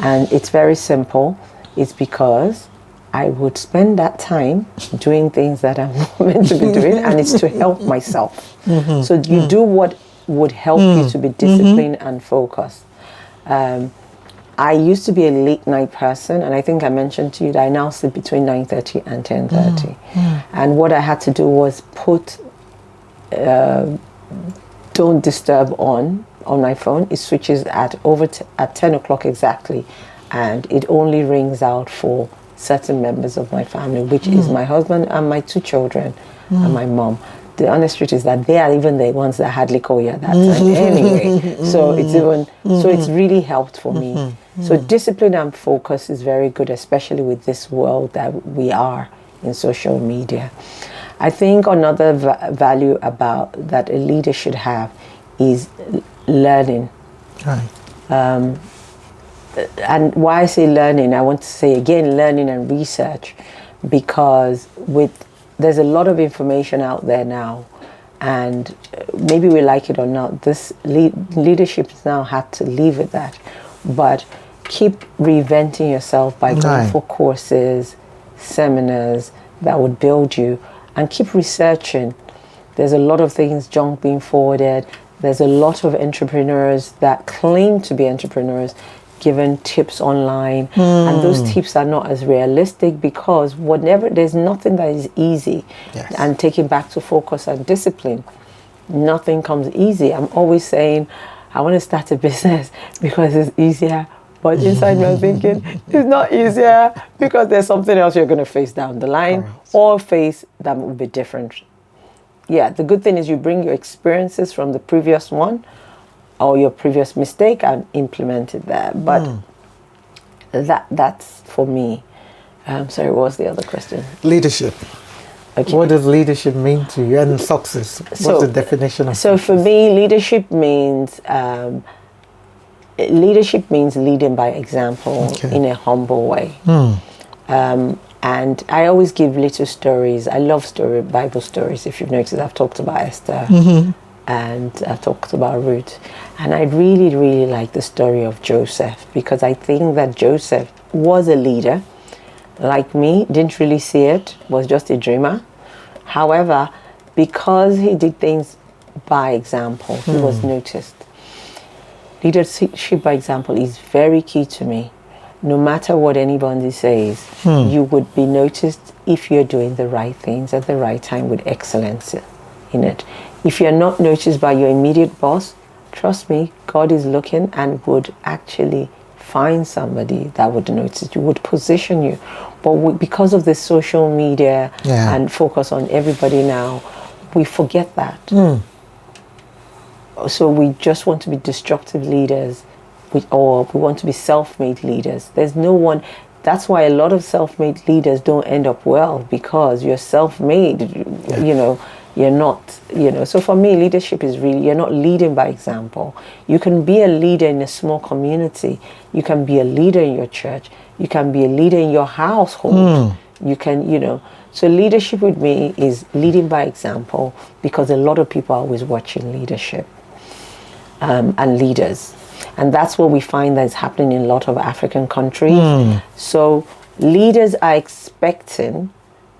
And it's very simple. It's because I would spend that time doing things that I'm not meant to be doing, and it's to help myself. So you do what would help you to be disciplined and focused. I used to be a late night person, and I think I mentioned to you that I now sleep between 9:30 and 10:30. And what I had to do was put don't disturb on my phone. It switches at 10 o'clock exactly, and it only rings out for certain members of my family, which is my husband and my 2 children and my mom. The honest truth is that they are even the ones that hardly call you at that time anyway. So it's really helped for me. So discipline and focus is very good, especially with this world that we are in social media. I think another value about that a leader should have is learning. And why I say learning, I want to say again learning and research, because there's a lot of information out there now, and maybe we like it or not, this leadership now had to leave with that. But keep reinventing yourself by going for courses, seminars that would build you, and keep researching. There's a lot of things junk being forwarded. There's a lot of entrepreneurs that claim to be entrepreneurs given tips online, and those tips are not as realistic, because there's nothing that is easy. And taking back to focus and discipline, nothing comes easy. I'm always saying I want to start a business because it's easier, but inside me I'm thinking it's not easier, because there's something else you're going to face down the line or face that will be different. the good thing is you bring your experiences from the previous one or your previous mistake and implement it there. But that's for me. Sorry, what was the other question? Leadership. Okay. What does leadership mean to you? And success. What's the definition of so success? for me, leadership means leading by example in a humble way. And I always give little stories. I love Bible stories. If you've noticed, I've talked about Esther and I've talked about Ruth. And I really, really like the story of Joseph, because I think that Joseph was a leader. Like me, didn't really see it, was just a dreamer. However, because he did things by example, he was noticed. Leadership by example is very key to me. No matter what anybody says, you would be noticed if you're doing the right things at the right time with excellence in it. If you're not noticed by your immediate boss, trust me, God is looking and would actually find somebody that would notice you, would position you. But because of the social media and focus on everybody now, we forget that. So we just want to be destructive leaders, or we want to be self-made leaders. There's no one. That's why a lot of self-made leaders don't end up well, because you're self-made. You're not. So for me, leadership is really, you're not leading by example. You can be a leader in a small community. You can be a leader in your church. You can be a leader in your household. You can, So leadership with me is leading by example, because a lot of people are always watching leadership and leaders. And that's what we find that is happening in a lot of African countries. So leaders are expecting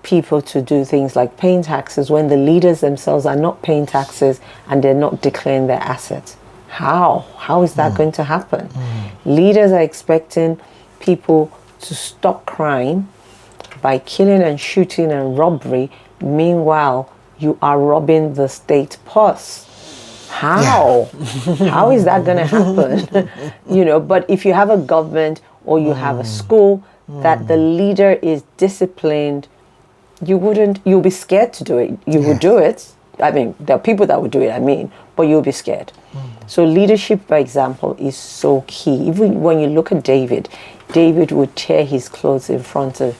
people to do things like paying taxes when the leaders themselves are not paying taxes and they're not declaring their assets. How is that going to happen? Leaders are expecting people to stop crime by killing and shooting and robbery. Meanwhile, you are robbing the state purse. How? How is that going to happen? But if you have a government or you have a school that the leader is disciplined, you'll be scared to do it. You would do it. I mean, there are people that would do it, but you'll be scared. So leadership by example is so key. Even when you look at David would tear his clothes in front of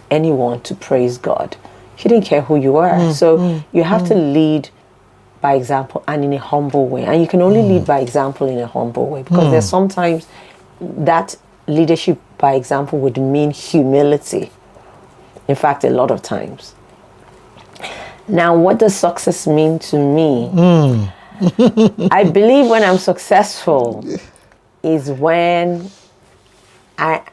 anyone to praise God. He didn't care who you were. So you have to lead by example and in a humble way. And you can only lead by example in a humble way, because there's sometimes that leadership by example would mean humility. In fact, a lot of times. Now, what does success mean to me? I believe when I'm successful is when I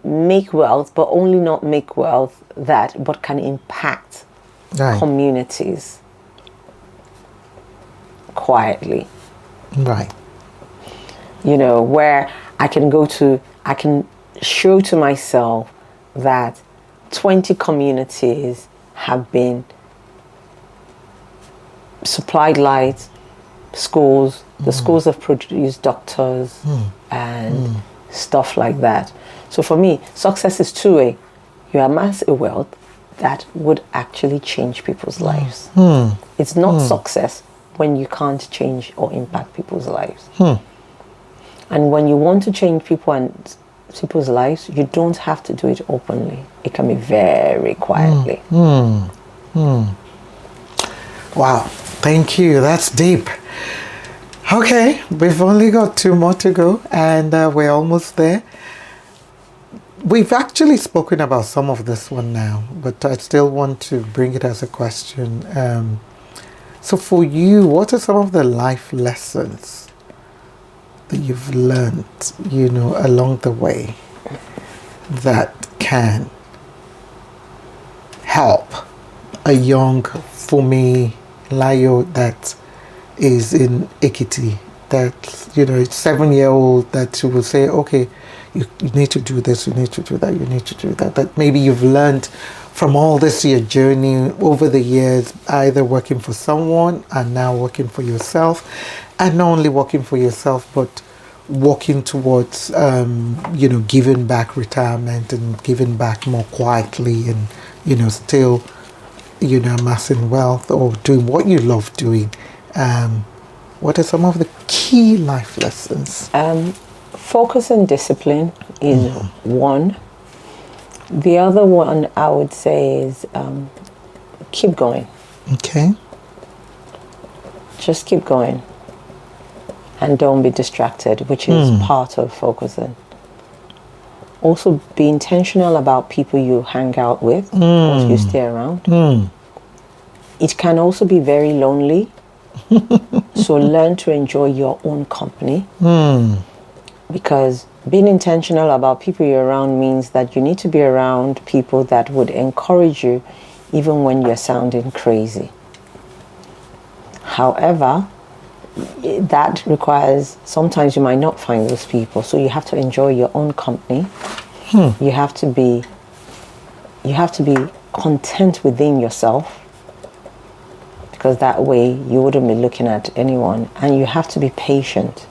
make wealth, but only not make wealth but can impact communities quietly. Right. Where I can show to myself that 20 communities have been supplied light, schools, the schools have produced doctors and stuff like that. So for me, success is two-way. You amass a wealth that would actually change people's lives. It's not success when you can't change or impact people's lives. And when you want to change people's lives, you don't have to do it openly. It can be very quietly. Wow, thank you. That's deep. Okay, we've only got 2 more to go, and we're almost there. We've actually spoken about some of this one now, but I still want to bring it as a question. So for you, what are some of the life lessons that you've learned, along the way that can help a young Funmilayo that is in Ekiti, that, it's 7-year-old, that you will say, okay, you need to do this, you need to do that, you need to do that. That maybe you've learned from all this your journey over the years, either working for someone and now working for yourself, and not only working for yourself, but working towards, giving back retirement and giving back more quietly and, still amassing wealth or doing what you love doing, what are some of the key life lessons? Focus and discipline is one. The other one I would say is keep going. Okay. Just keep going. And don't be distracted, which is part of focusing. Also, be intentional about people you hang out with or you stay around. It can also be very lonely. So learn to enjoy your own company. Because being intentional about people you're around means that you need to be around people that would encourage you even when you're sounding crazy. However, that requires, sometimes you might not find those people, so you have to enjoy your own company. You have to be content within yourself, because that way you wouldn't be looking at anyone, and you have to be patient.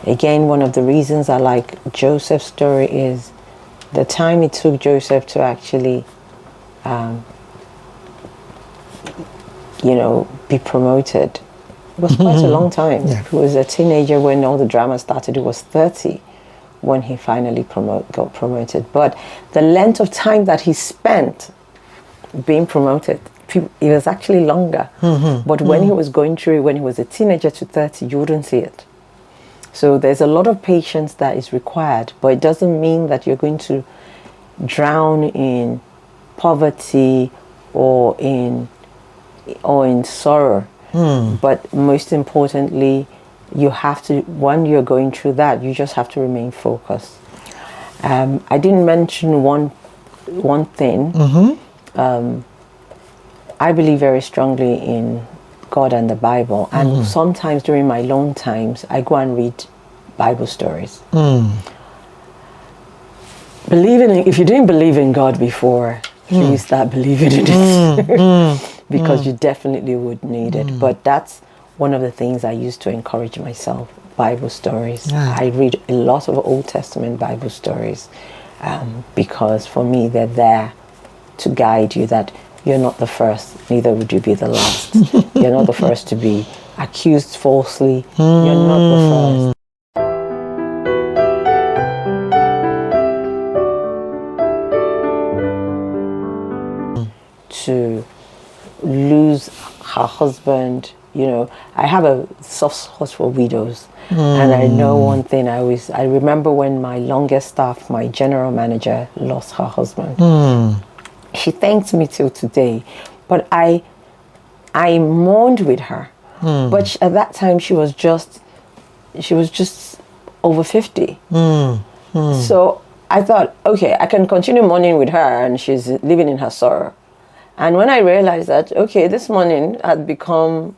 Again, one of the reasons I like Joseph's story is the time it took Joseph to actually be promoted. It was quite a long time. Yeah. He was a teenager when all the drama started. He was 30 when he finally got promoted. But the length of time that he spent being promoted, it was actually longer. But when he was going through it, when he was a teenager to 30, you wouldn't see it. So there's a lot of patience that is required, but it doesn't mean that you're going to drown in poverty or in sorrow. But most importantly, you have to, when you're going through that, you just have to remain focused. I didn't mention one thing. I believe very strongly in God and the Bible, and sometimes during my lone times I go and read Bible stories. If you didn't believe in God before, please start believing in it. Because you definitely would need it. But that's one of the things I use to encourage myself, Bible stories. I read a lot of Old Testament Bible stories because for me they're there to guide you that you're not the first, neither would you be the last. You're not the first to be accused falsely. You're not the first. To lose her husband. I have a soft spot for widows. And I know one thing, I remember when my longest staff, my general manager, lost her husband. She thanked me till today, but I mourned with her. But at that time she was just over 50. So I thought, okay, I can continue mourning with her, and she's living in her sorrow. And when I realized that, okay, this mourning had become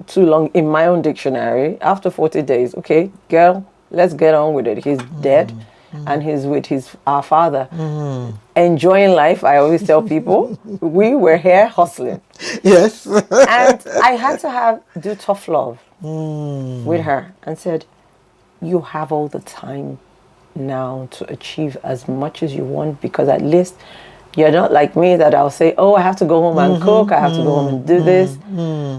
too long in my own dictionary, after 40 days, okay, girl, let's get on with it. He's dead, and he's with our father. Enjoying life, I always tell people. We were here hustling. Yes. And I had to do tough love with her and said, you have all the time now to achieve as much as you want, because at least you're not like me that I'll say, oh, I have to go home and cook, I have to go home and do this.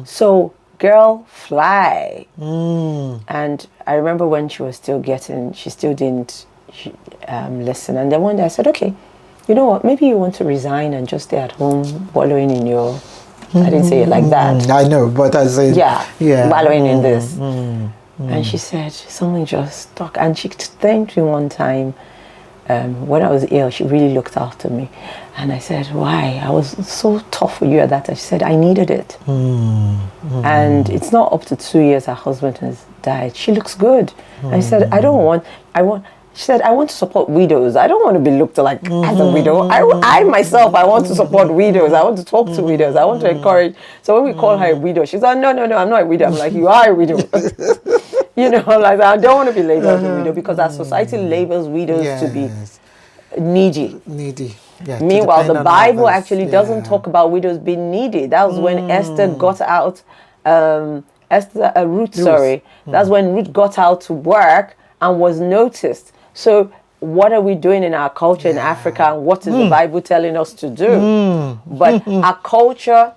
So, girl, fly. And I remember when she still didn't listen. And then one day I said, okay, you know what, maybe you want to resign and just stay at home wallowing in your, I didn't say it like that. I know, but I said, wallowing in this. And she said, something just stuck. And she thanked me one time. When I was ill, she really looked after me. And I said, why? I was so tough for you at that time. She said, I needed it. And it's not up to 2 years her husband has died. She looks good. I said, she said, I want to support widows. I don't want to be looked like as a widow. I myself, I want to support widows. I want to talk to widows. I want to encourage. So when we call her a widow, she's like, no, I'm not a widow. I'm like, you are a widow. Like I don't want to be labeled as a widow, because our society labels widows to be needy. Yeah, meanwhile, the Bible actually doesn't talk about widows being needy. That was when Esther got out, Ruth. That's when Ruth got out to work and was noticed. So what are we doing in our culture in Africa, and what is the Bible telling us to do? But our culture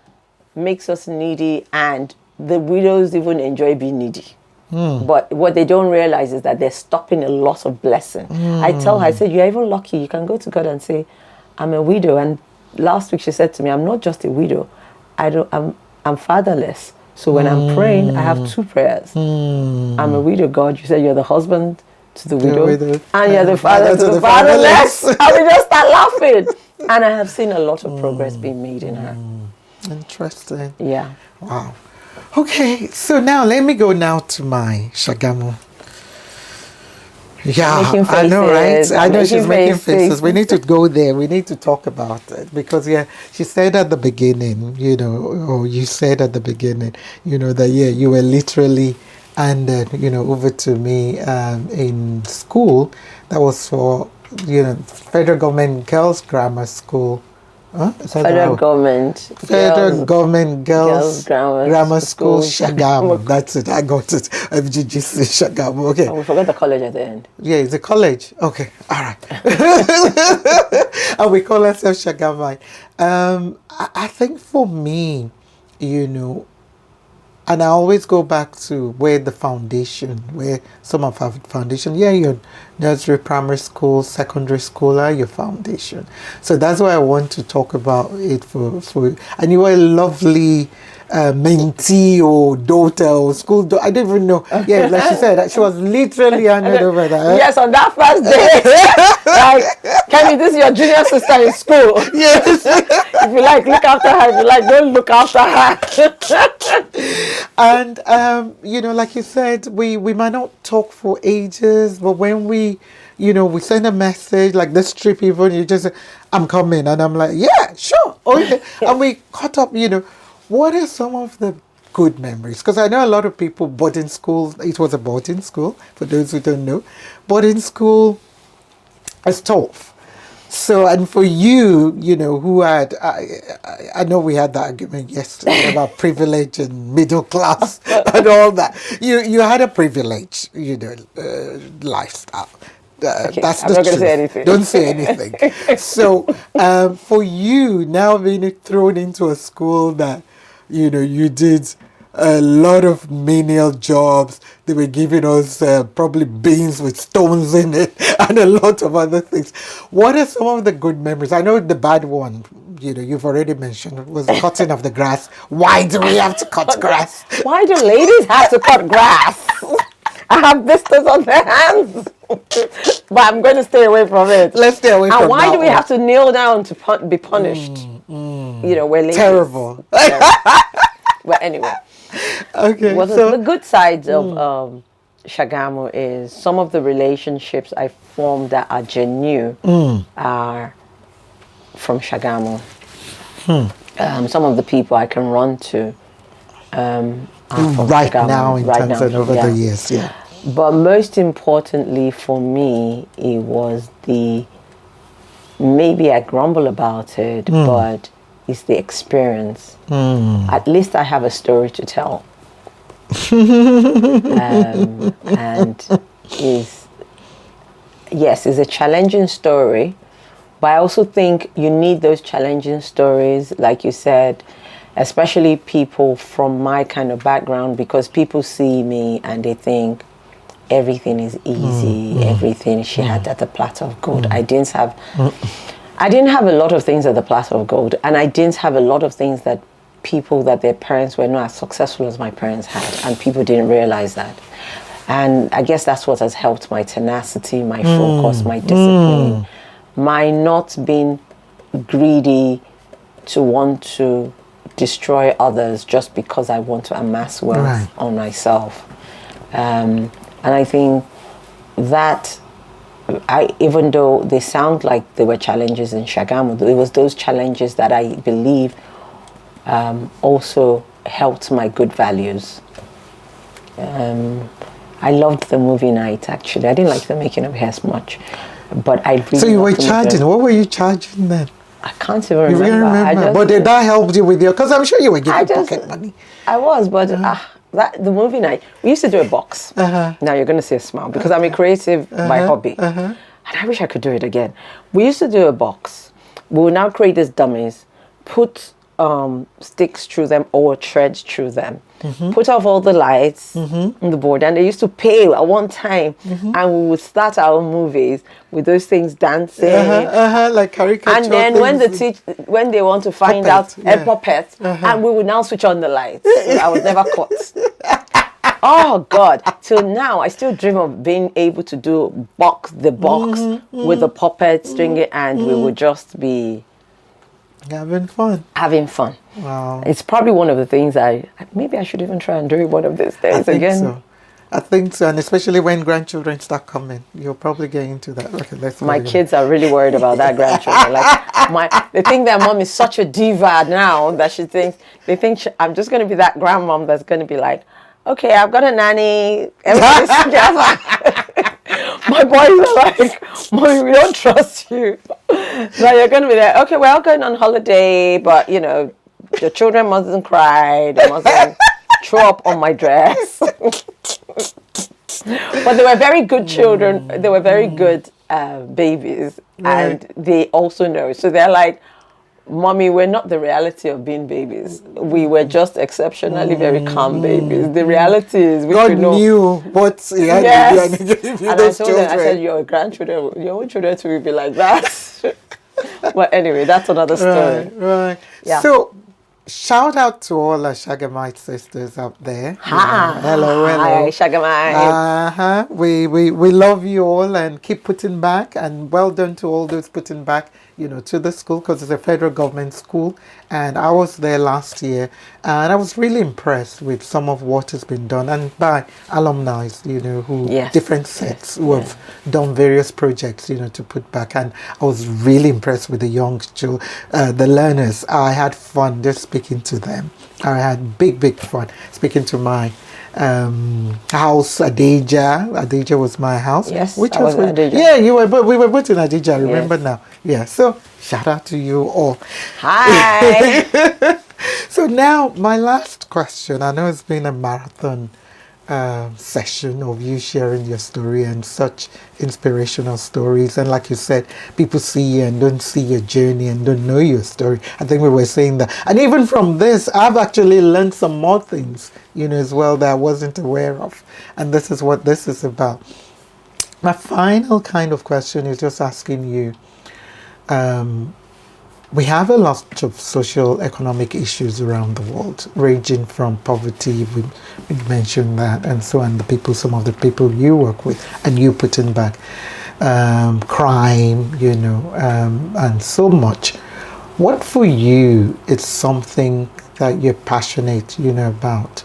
makes us needy, and the widows even enjoy being needy. But what they don't realize is that they're stopping a lot of blessing. I tell her, I said, you're even lucky. You can go to God and say, I'm a widow. And last week she said to me, I'm not just a widow. I'm fatherless. So when I'm praying, I have two prayers. I'm a widow, God. You said you're the husband to the widow, and you're the father to the fatherless. And we just start laughing. And I have seen a lot of progress being made in her. Interesting. Yeah. Wow. Okay, so now let me go now to my Shagamu. Yeah, I know, right? I know she's making faces. We need to go there. We need to talk about it because, she said at the beginning, or you said at the beginning, that, you were literally handed, over to me in school. That was for, Federal Government Girls Grammar School. Huh? Federal Government Girls Grammar School Shagamu. That's it. I got it. FGGC Shagamu. Okay. Oh, we forgot the college at the end. Yeah, it's a college. Okay. All right. And we call ourselves Shagamu. I think for me, and I always go back to where some of our foundation, your nursery, primary school, secondary school are your foundation. So that's why I want to talk about it for and you were a lovely mentee or daughter or school daughter. I don't even know. Yeah, like she said, she was literally handed over that. Yes, on that first day. Like, Kemi, this is your junior sister in school. Yes. If you like, look after her. If you like, don't look after her. And, like you said, we might not talk for ages, but when we send a message, like this trip even, you just say, I'm coming. And I'm like, yeah, sure. Okay. And we caught up, what are some of the good memories? Because I know a lot of people, boarding school, it was a boarding school, for those who don't know. Boarding school is tough. So, and for you, who had, I know we had that argument yesterday about privilege and middle class and all that. You had a privilege, lifestyle. Okay, That's I'm the not going truth. to say anything. Don't say anything. So, for you, now being thrown into a school that, you did a lot of menial jobs. They were giving us probably beans with stones in it and a lot of other things. What are some of the good memories? I know the bad one, you've already mentioned, was the cutting of the grass. Why do we have to cut grass? Why do ladies have to cut grass? I have blisters on their hands. But I'm going to stay away from it. Let's stay away from it. And why do we have to kneel down to be punished? We're ladies. Terrible. But anyway. Okay. Well, the good sides of Shagamu is some of the relationships I formed that are genuine are from Shagamu. Some of the people I can run to are from right Shagamu. now in terms of over the years, yeah. But most importantly for me, it was maybe I grumble about it, but it's the experience. At least I have a story to tell. And it's a challenging story, but I also think you need those challenging stories, like you said, especially people from my kind of background, because people see me and they think everything is easy, everything she had at the platter of gold. I didn't have a lot of things at the platter of gold, and I didn't have a lot of things that people that their parents were not as successful as my parents had, and people didn't realize that. And I guess that's what has helped my tenacity, my focus, my discipline, my not being greedy to want to destroy others just because I want to amass wealth on myself. And I think that even though they sound like there were challenges in Shagamu, it was those challenges that I believe also helped my good values. I loved the movie night, actually. I didn't like the making of hairs much, but I really. So you were charging. What were you charging then? I can't even remember. You really remember? But did that help you with your? Because I'm sure you were getting pocket money. I was, but the movie night, we used to do a box. Now you're going to see a smile because I'm a creative by hobby. and I wish I could do it again. We used to do a box. We will now create these dummies, put sticks through them or threads through them, put off all the lights on the board, and they used to pay at one time, and we would start our movies with those things dancing, like caricature. and then when they want to find puppets, and we would now switch on the lights. So I was never caught. Oh God! Till now, I still dream of being able to do the box with the puppet string, and we would just be having fun. Wow! It's probably one of the things maybe I should even try and do it one of these days again. I think so, and especially when grandchildren start coming, you'll probably get into that. Okay, my kids are really worried about that grandchildren. They think their mom is such a diva now that they think I'm just going to be that grandmom that's going to be like, okay, I've got a nanny. Everybody's my boys are like, Mommy, we don't trust you. Now you're going to be there. Okay, we're all going on holiday, but your children mustn't cry. They mustn't throw up on my dress. But they were very good children. They were very good babies, and they also know. So they're like, Mommy, we're not the reality of being babies. We were just exceptionally very calm babies. The reality is God knew what he had to do, and he gave you those children. I said, your own children will be like that. Well, anyway, that's another story. Right. Yeah. So, shout out to all our Shagamite sisters out there. Hello. Hi, Shagamite. We love you all, and keep putting back, and well done to all those putting back, to the school, because it's a federal government school, and I was there last year, and I was really impressed with some of what has been done, and by alumni, different sets who have done various projects, to put back, and I was really impressed with the young children, the learners. I had fun just speaking to them. I had big fun speaking to my house, Adeja was my house. Yes, which was Adeja. Yeah, you were, but we were both in Adeja. I remember now. Yeah, so shout out to you all. Hi. So now my last question. I know it's been a marathon session of you sharing your story and such inspirational stories, and like you said, people see you and don't see your journey and don't know your story. I think we were saying that, and even from this I've actually learned some more things as well that I wasn't aware of, and this is what this is about. My final kind of question is just asking you, we have a lot of social economic issues around the world, ranging from poverty, we mentioned that, and so on, some of the people you work with and you putting back, crime, and so much. What for you is something that you're passionate, about,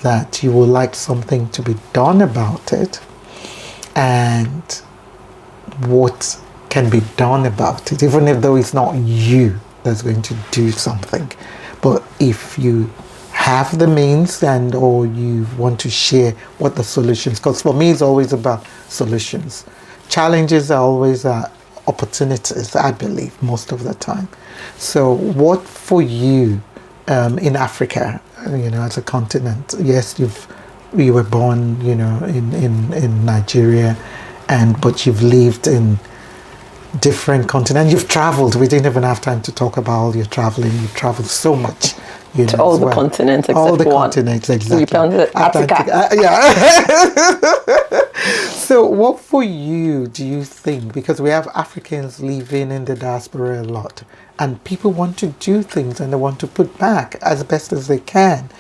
that you would like something to be done about it, and what can be done about it, even if though it's not you that's going to do something, but if you have the means or you want to share what the solutions, because for me it's always about solutions. Challenges are always opportunities, I believe, most of the time. So what for you in Africa, as a continent? Yes, you were born, in Nigeria, but you've lived in different continents. You've traveled. We didn't even have time to talk about all your traveling. You've traveled so much. To all the continents except all the one. Continents, exactly. You counted Africa. Yeah. So what for you do you think, because we have Africans living in the diaspora a lot, and people want to do things and they want to put back as best as they can.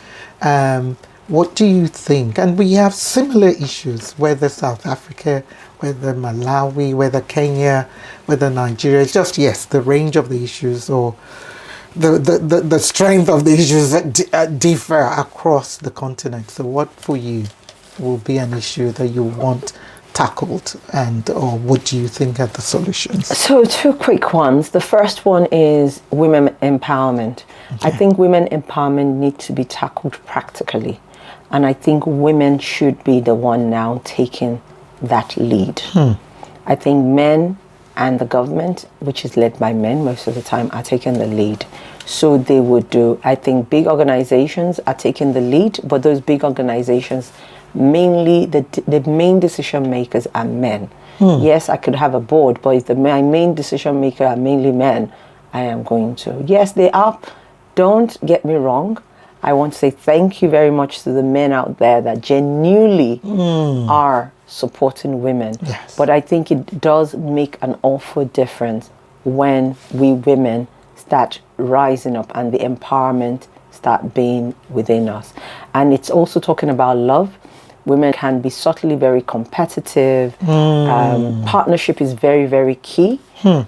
What do you think? And we have similar issues, whether South Africa, whether Malawi, whether Kenya, whether Nigeria. It's just, yes, the range of the issues or the strength of the issues that differ across the continent. So what for you will be an issue that you want tackled, or what do you think are the solutions? So 2 quick ones. The first one is women empowerment. Okay. I think women empowerment needs to be tackled practically. And I think women should be the one now taking that lead. I think men and the government, which is led by men most of the time, are taking the lead. So they would do, I think big organizations are taking the lead, but those big organizations, mainly the main decision makers are men. Yes, I could have a board, but if my main decision maker are mainly men, I am going to. Yes, they are. Don't get me wrong. I want to say thank you very much to the men out there that genuinely are supporting women. Yes. But I think it does make an awful difference when we women start rising up and the empowerment start being within us. And it's also talking about love. Women can be subtly very competitive. Partnership is very, very key.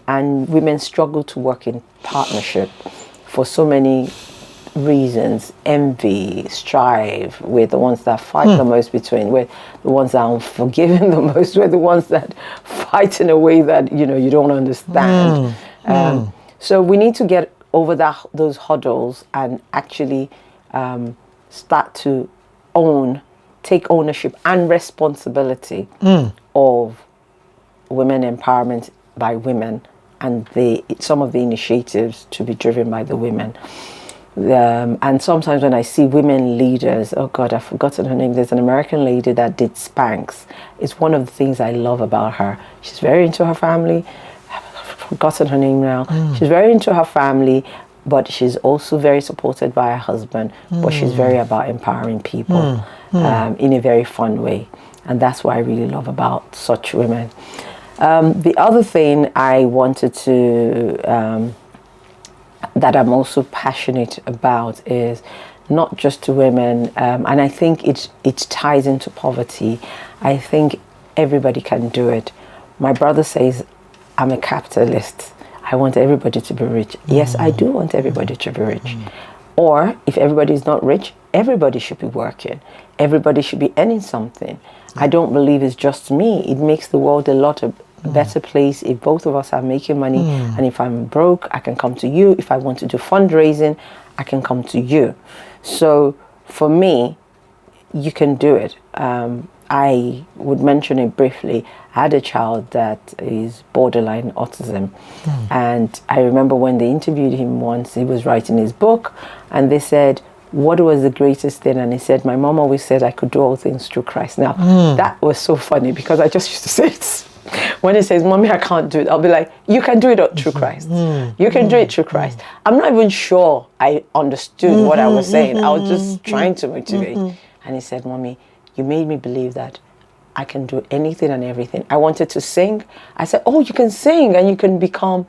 And women struggle to work in partnership for so many reasons. Envy, strife, we're the ones that fight the most between. We're the ones that are unforgiving the most. We're the ones that fight in a way that, you don't understand. So we need to get over those hurdles and actually start to take ownership and responsibility of women empowerment by women and some of the initiatives to be driven by the women. And sometimes when I see women leaders, oh God, I've forgotten her name. There's an American lady that did Spanx. It's one of the things I love about her. She's very into her family. I've forgotten her name now. She's very into her family, but she's also very supported by her husband. But she's very about empowering people in a very fun way. And that's what I really love about such women. The other thing I wanted to, that I'm also passionate about is not just to women, and I think it ties into poverty. I think everybody can do it. My brother says, I'm a capitalist. I want everybody to be rich. Yes, I do want everybody to be rich. Or if everybody is not rich, everybody should be working. Everybody should be earning something. I don't believe it's just me. It makes the world a lot of better place if both of us are making money. And if I'm broke, I can come to you. If I want to do fundraising, I can come to you. So for me, you can do it. I would mention it briefly. I had a child that is borderline autism. And I remember when they interviewed him once, he was writing his book, and they said, what was the greatest thing? And he said, my mom always said I could do all things through Christ. Now, that was so funny because I just used to say it. When he says, Mommy, I can't do it, I'll be like, you can do it through Christ. You can do it through Christ. I'm not even sure I understood what I was saying. I was just trying to motivate. And he said, Mommy, you made me believe that I can do anything and everything. I wanted to sing. I said, oh, you can sing and you can become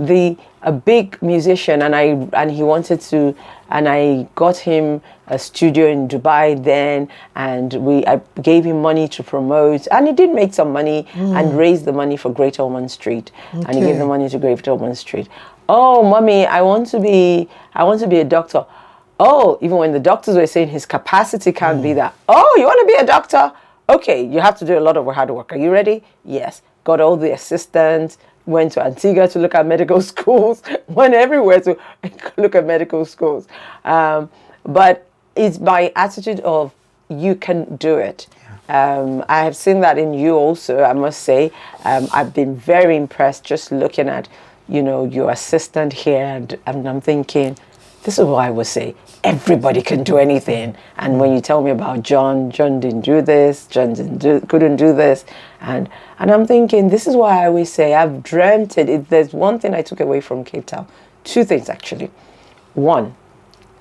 a big musician. And he wanted to, and I got him a studio in Dubai then, and I gave him money to promote, and he did make some money and raised the money for Great Ormond Street. And he gave the money to Great Ormond Street. Oh, Mommy, I want to be a doctor. Oh, even when the doctors were saying his capacity can't be that. Oh, you want to be a doctor? Okay, you have to do a lot of hard work. Are you ready? Yes. Got all the assistants, went to Antigua to look at medical schools, went everywhere to look at medical schools. But it's my attitude of you can do it. I have seen that in you also, I must say. I've been very impressed just looking at, your assistant here, and I'm thinking, this is what I would say. Everybody can do anything. And when you tell me about John didn't do this, couldn't do this. And I'm thinking, this is why I always say, I've dreamt it. If there's one thing I took away from Cape Town, two things actually. One,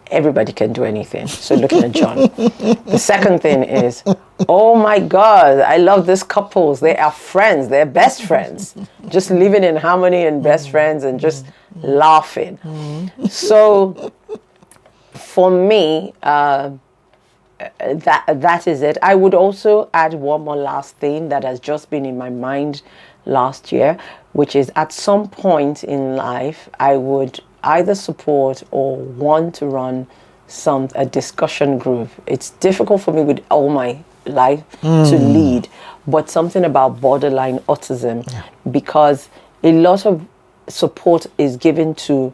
everybody can do anything. So looking at John. The second thing is, oh my God, I love these couples. They are friends. They're best friends. Just living in harmony and best friends and just laughing. So for me, that is it. I would also add one more last thing that has just been in my mind last year, which is at some point in life, I would either support or want to run a discussion group. It's difficult for me with all my life to lead, but something about borderline autism, because a lot of support is given to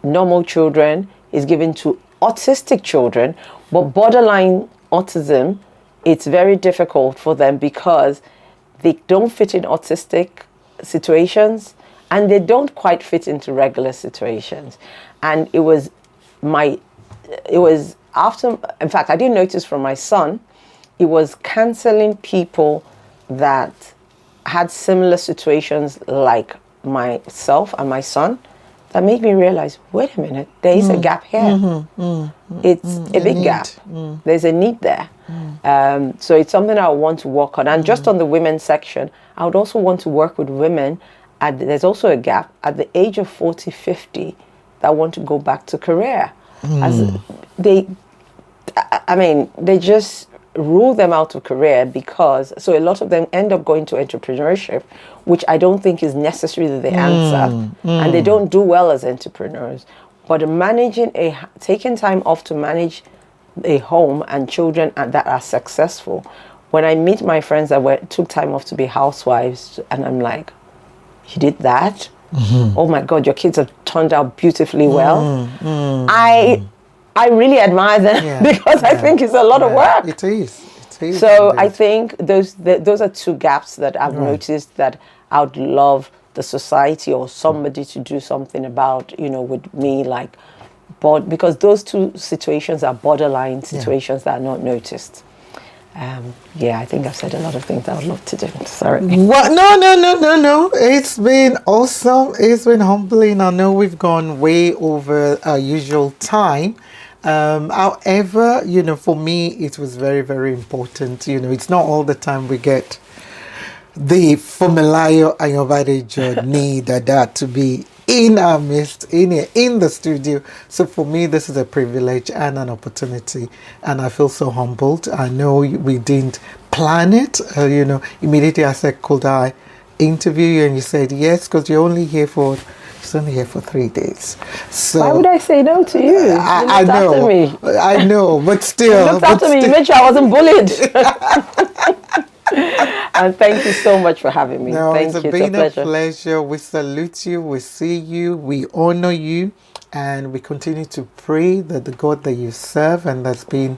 normal children, is given to autistic children, but borderline autism, it's very difficult for them because they don't fit in autistic situations and they don't quite fit into regular situations. And it was after, in fact, I didn't notice from my son, it was canceling people that had similar situations like myself and my son that made me realize, wait a minute, there is a gap here. It's a big gap. There's a need there. So it's something I want to work on. And just on the women's section, I would also want to work with women. There's also a gap at the age of 40, 50 that want to go back to career. As they just rule them out of career because, so a lot of them end up going to entrepreneurship, which I don't think is necessarily the answer. And they don't do well as entrepreneurs. But taking time off to manage a home and children that are successful. When I meet my friends that took time off to be housewives, and I'm like, you did that? Oh my God, your kids have turned out beautifully well. I really admire them because I think it's a lot of work. It is. So I think those are two gaps that I've noticed that I would love the society or somebody to do something about, with me, because those two situations are borderline situations that are not noticed. I think I've said a lot of things I would love to do. Sorry. What? No. It's been awesome. It's been humbling. I know we've gone way over our usual time. However, for me, it was very, very important. It's not all the time we get the Funmilayo Ayanbadejo need that to be in our midst, in the studio. So for me, this is a privilege and an opportunity, and I feel so humbled. I know we didn't plan it. Immediately I said, could I interview you? And you said yes, because you're only here for 3 days. So why would I say no to you? I know. After me. I know, but still. You looked after me. You made sure I wasn't bullied. And thank you so much for having me. No, Thank you. It's been a pleasure. We salute you. We see you. We honor you. And we continue to pray that the God that you serve and that's been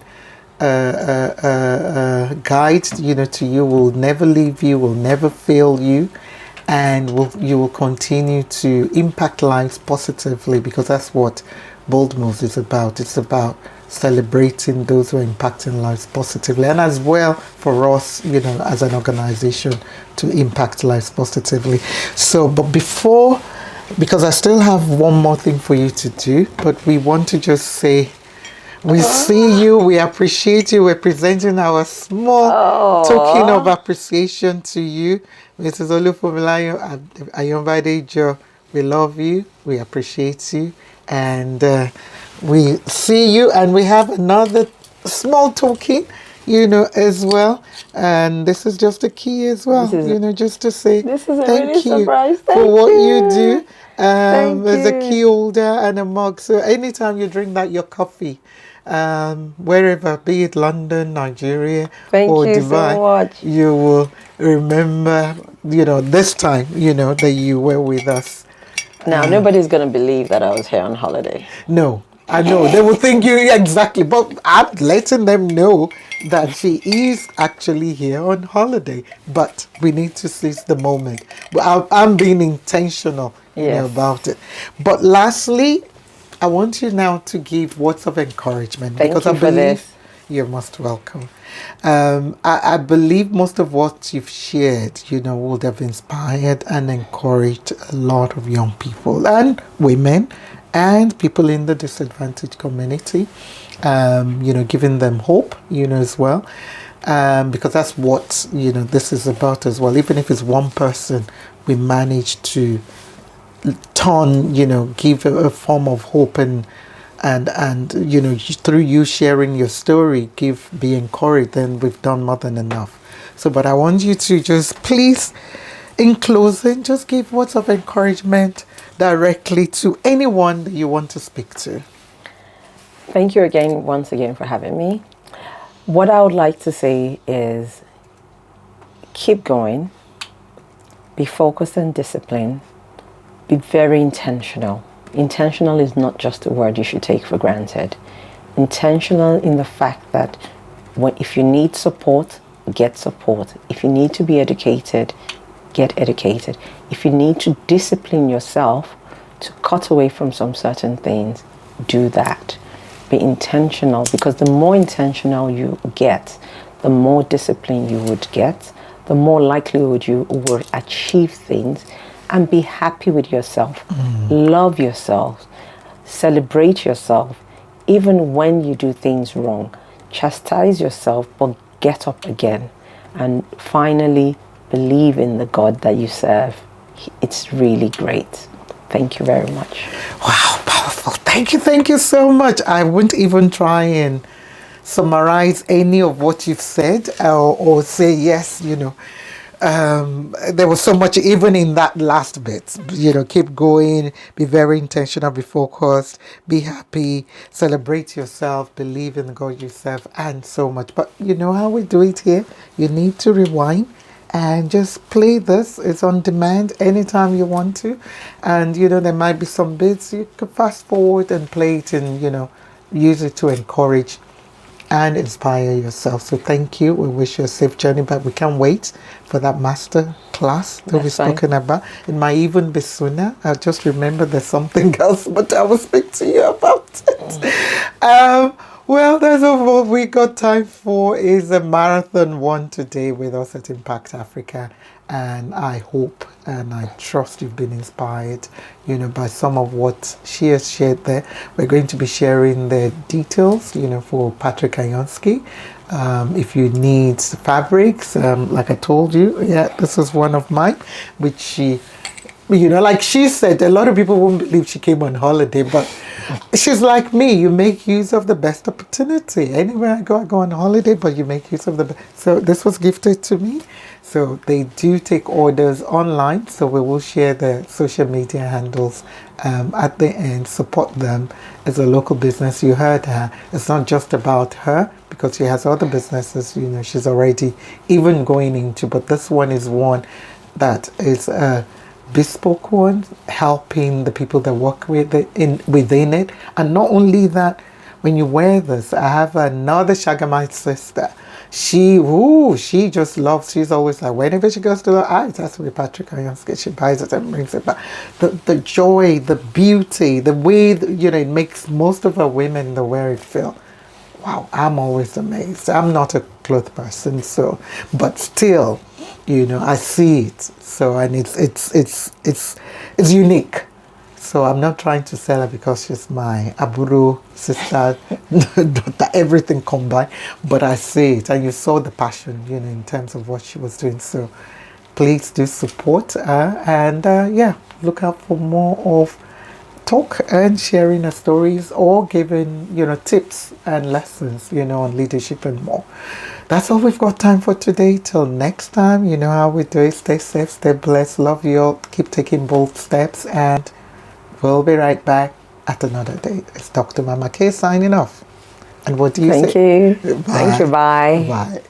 a guide, to you will never leave you, will never fail you. And you will continue to impact lives positively, because that's what Bold Moves is about. It's about celebrating those who are impacting lives positively, and as well for us, as an organization, to impact lives positively. So, but because I still have one more thing for you to do, but we want to just say, we see you, we appreciate you, we're presenting our small token of appreciation to you. Mrs. Funmilayo Ayanbadejo, we love you, we appreciate you, and we see you, and we have another small token, as well. And this is just a key as well, just to say this is a thank really you surprise. for what you do. There's you. a key holder and a mug. So anytime you drink your coffee, wherever, be it London, Nigeria, or you Dubai, so much. you will remember, this time, that you were with us. Now, nobody's going to believe that I was here on holiday. No, I know. They will think you exactly. But I'm letting them know that she is actually here on holiday. But we need to seize the moment. I'm being intentional about it. But lastly, I want you now to give words of encouragement. Thank because you I for believe this. You're most welcome. I believe most of what you've shared, would have inspired and encouraged a lot of young people and women and people in the disadvantaged community, giving them hope, as well, because that's what, this is about as well. Even if it's one person, we manage to turn, give a form of hope and through you sharing your story, be encouraged, then we've done more than enough. So, but I want you to just please, in closing, just give words of encouragement directly to anyone that you want to speak to. Thank you once again for having me. What I would like to say is keep going, be focused and disciplined, be very intentional. Intentional is not just a word you should take for granted. Intentional in the fact that if you need support, get support. If you need to be educated, get educated. If you need to discipline yourself to cut away from some certain things, do that. Be intentional, because the more intentional you get, the more discipline you would get, the more likelihood you will achieve things, and be happy with yourself. Love yourself. Celebrate yourself. Even when you do things wrong, chastise yourself, but get up again. And finally, believe in the God that you serve. It's really great. Thank you very much. Wow, powerful. Thank you so much. I wouldn't even try and summarize any of what you've said, or say yes, there was so much even in that last bit. Keep going, be very intentional, be focused, be happy, celebrate yourself, believe in the God you serve, and so much. But you know how we do it here? You need to rewind and just play this. It's on demand anytime you want to. And there might be some bits you could fast forward and play it, and use it to encourage and inspire yourself. So thank you. We wish you a safe journey, but we can't wait for that master class that we've spoken about. It might even be sooner. I just remember there's something else, but I will speak to you about it. Well, that's all we got time for. Is a marathon one today with us at Impact Africa. And I hope and I trust you've been inspired, by some of what she has shared there. We're going to be sharing the details, for Patrick Ayonski. If you need fabrics, like I told you, this is one of mine, which she, like she said, a lot of people won't believe she came on holiday, but she's like me. You make use of the best opportunity. Anywhere I go on holiday, but you make use of the best. So this was gifted to me. So they do take orders online. So we will share the social media handles at the end. Support them as a local business. You heard her. It's not just about her, because she has other businesses, she's already even going into. But this one is one that is a bespoke one, helping the people that work within it. And not only that, when you wear this, I have another Shagamite sister. She just loves, she's always like, whenever she goes to the eyes, that's with Patrick Ayonski, she buys it and brings it back. The joy, the beauty, the way, it makes most of our women that wear it feel, wow, I'm always amazed. I'm not a cloth person, but still, I see it. So, and it's unique. So I'm not trying to sell her because she's my aburu sister, daughter, everything combined. But I see it, and you saw the passion, in terms of what she was doing. So please do support her, and look out for more of talk and sharing her stories, or giving tips and lessons on leadership and more. That's all we've got time for today. Till next time, you know how we do it. Stay safe, stay blessed, love you all, keep taking bold steps, and we'll be right back at another day. It's Dr. Mama K signing off. And what do you say? Thank you. Bye. Thank you. Bye. Bye.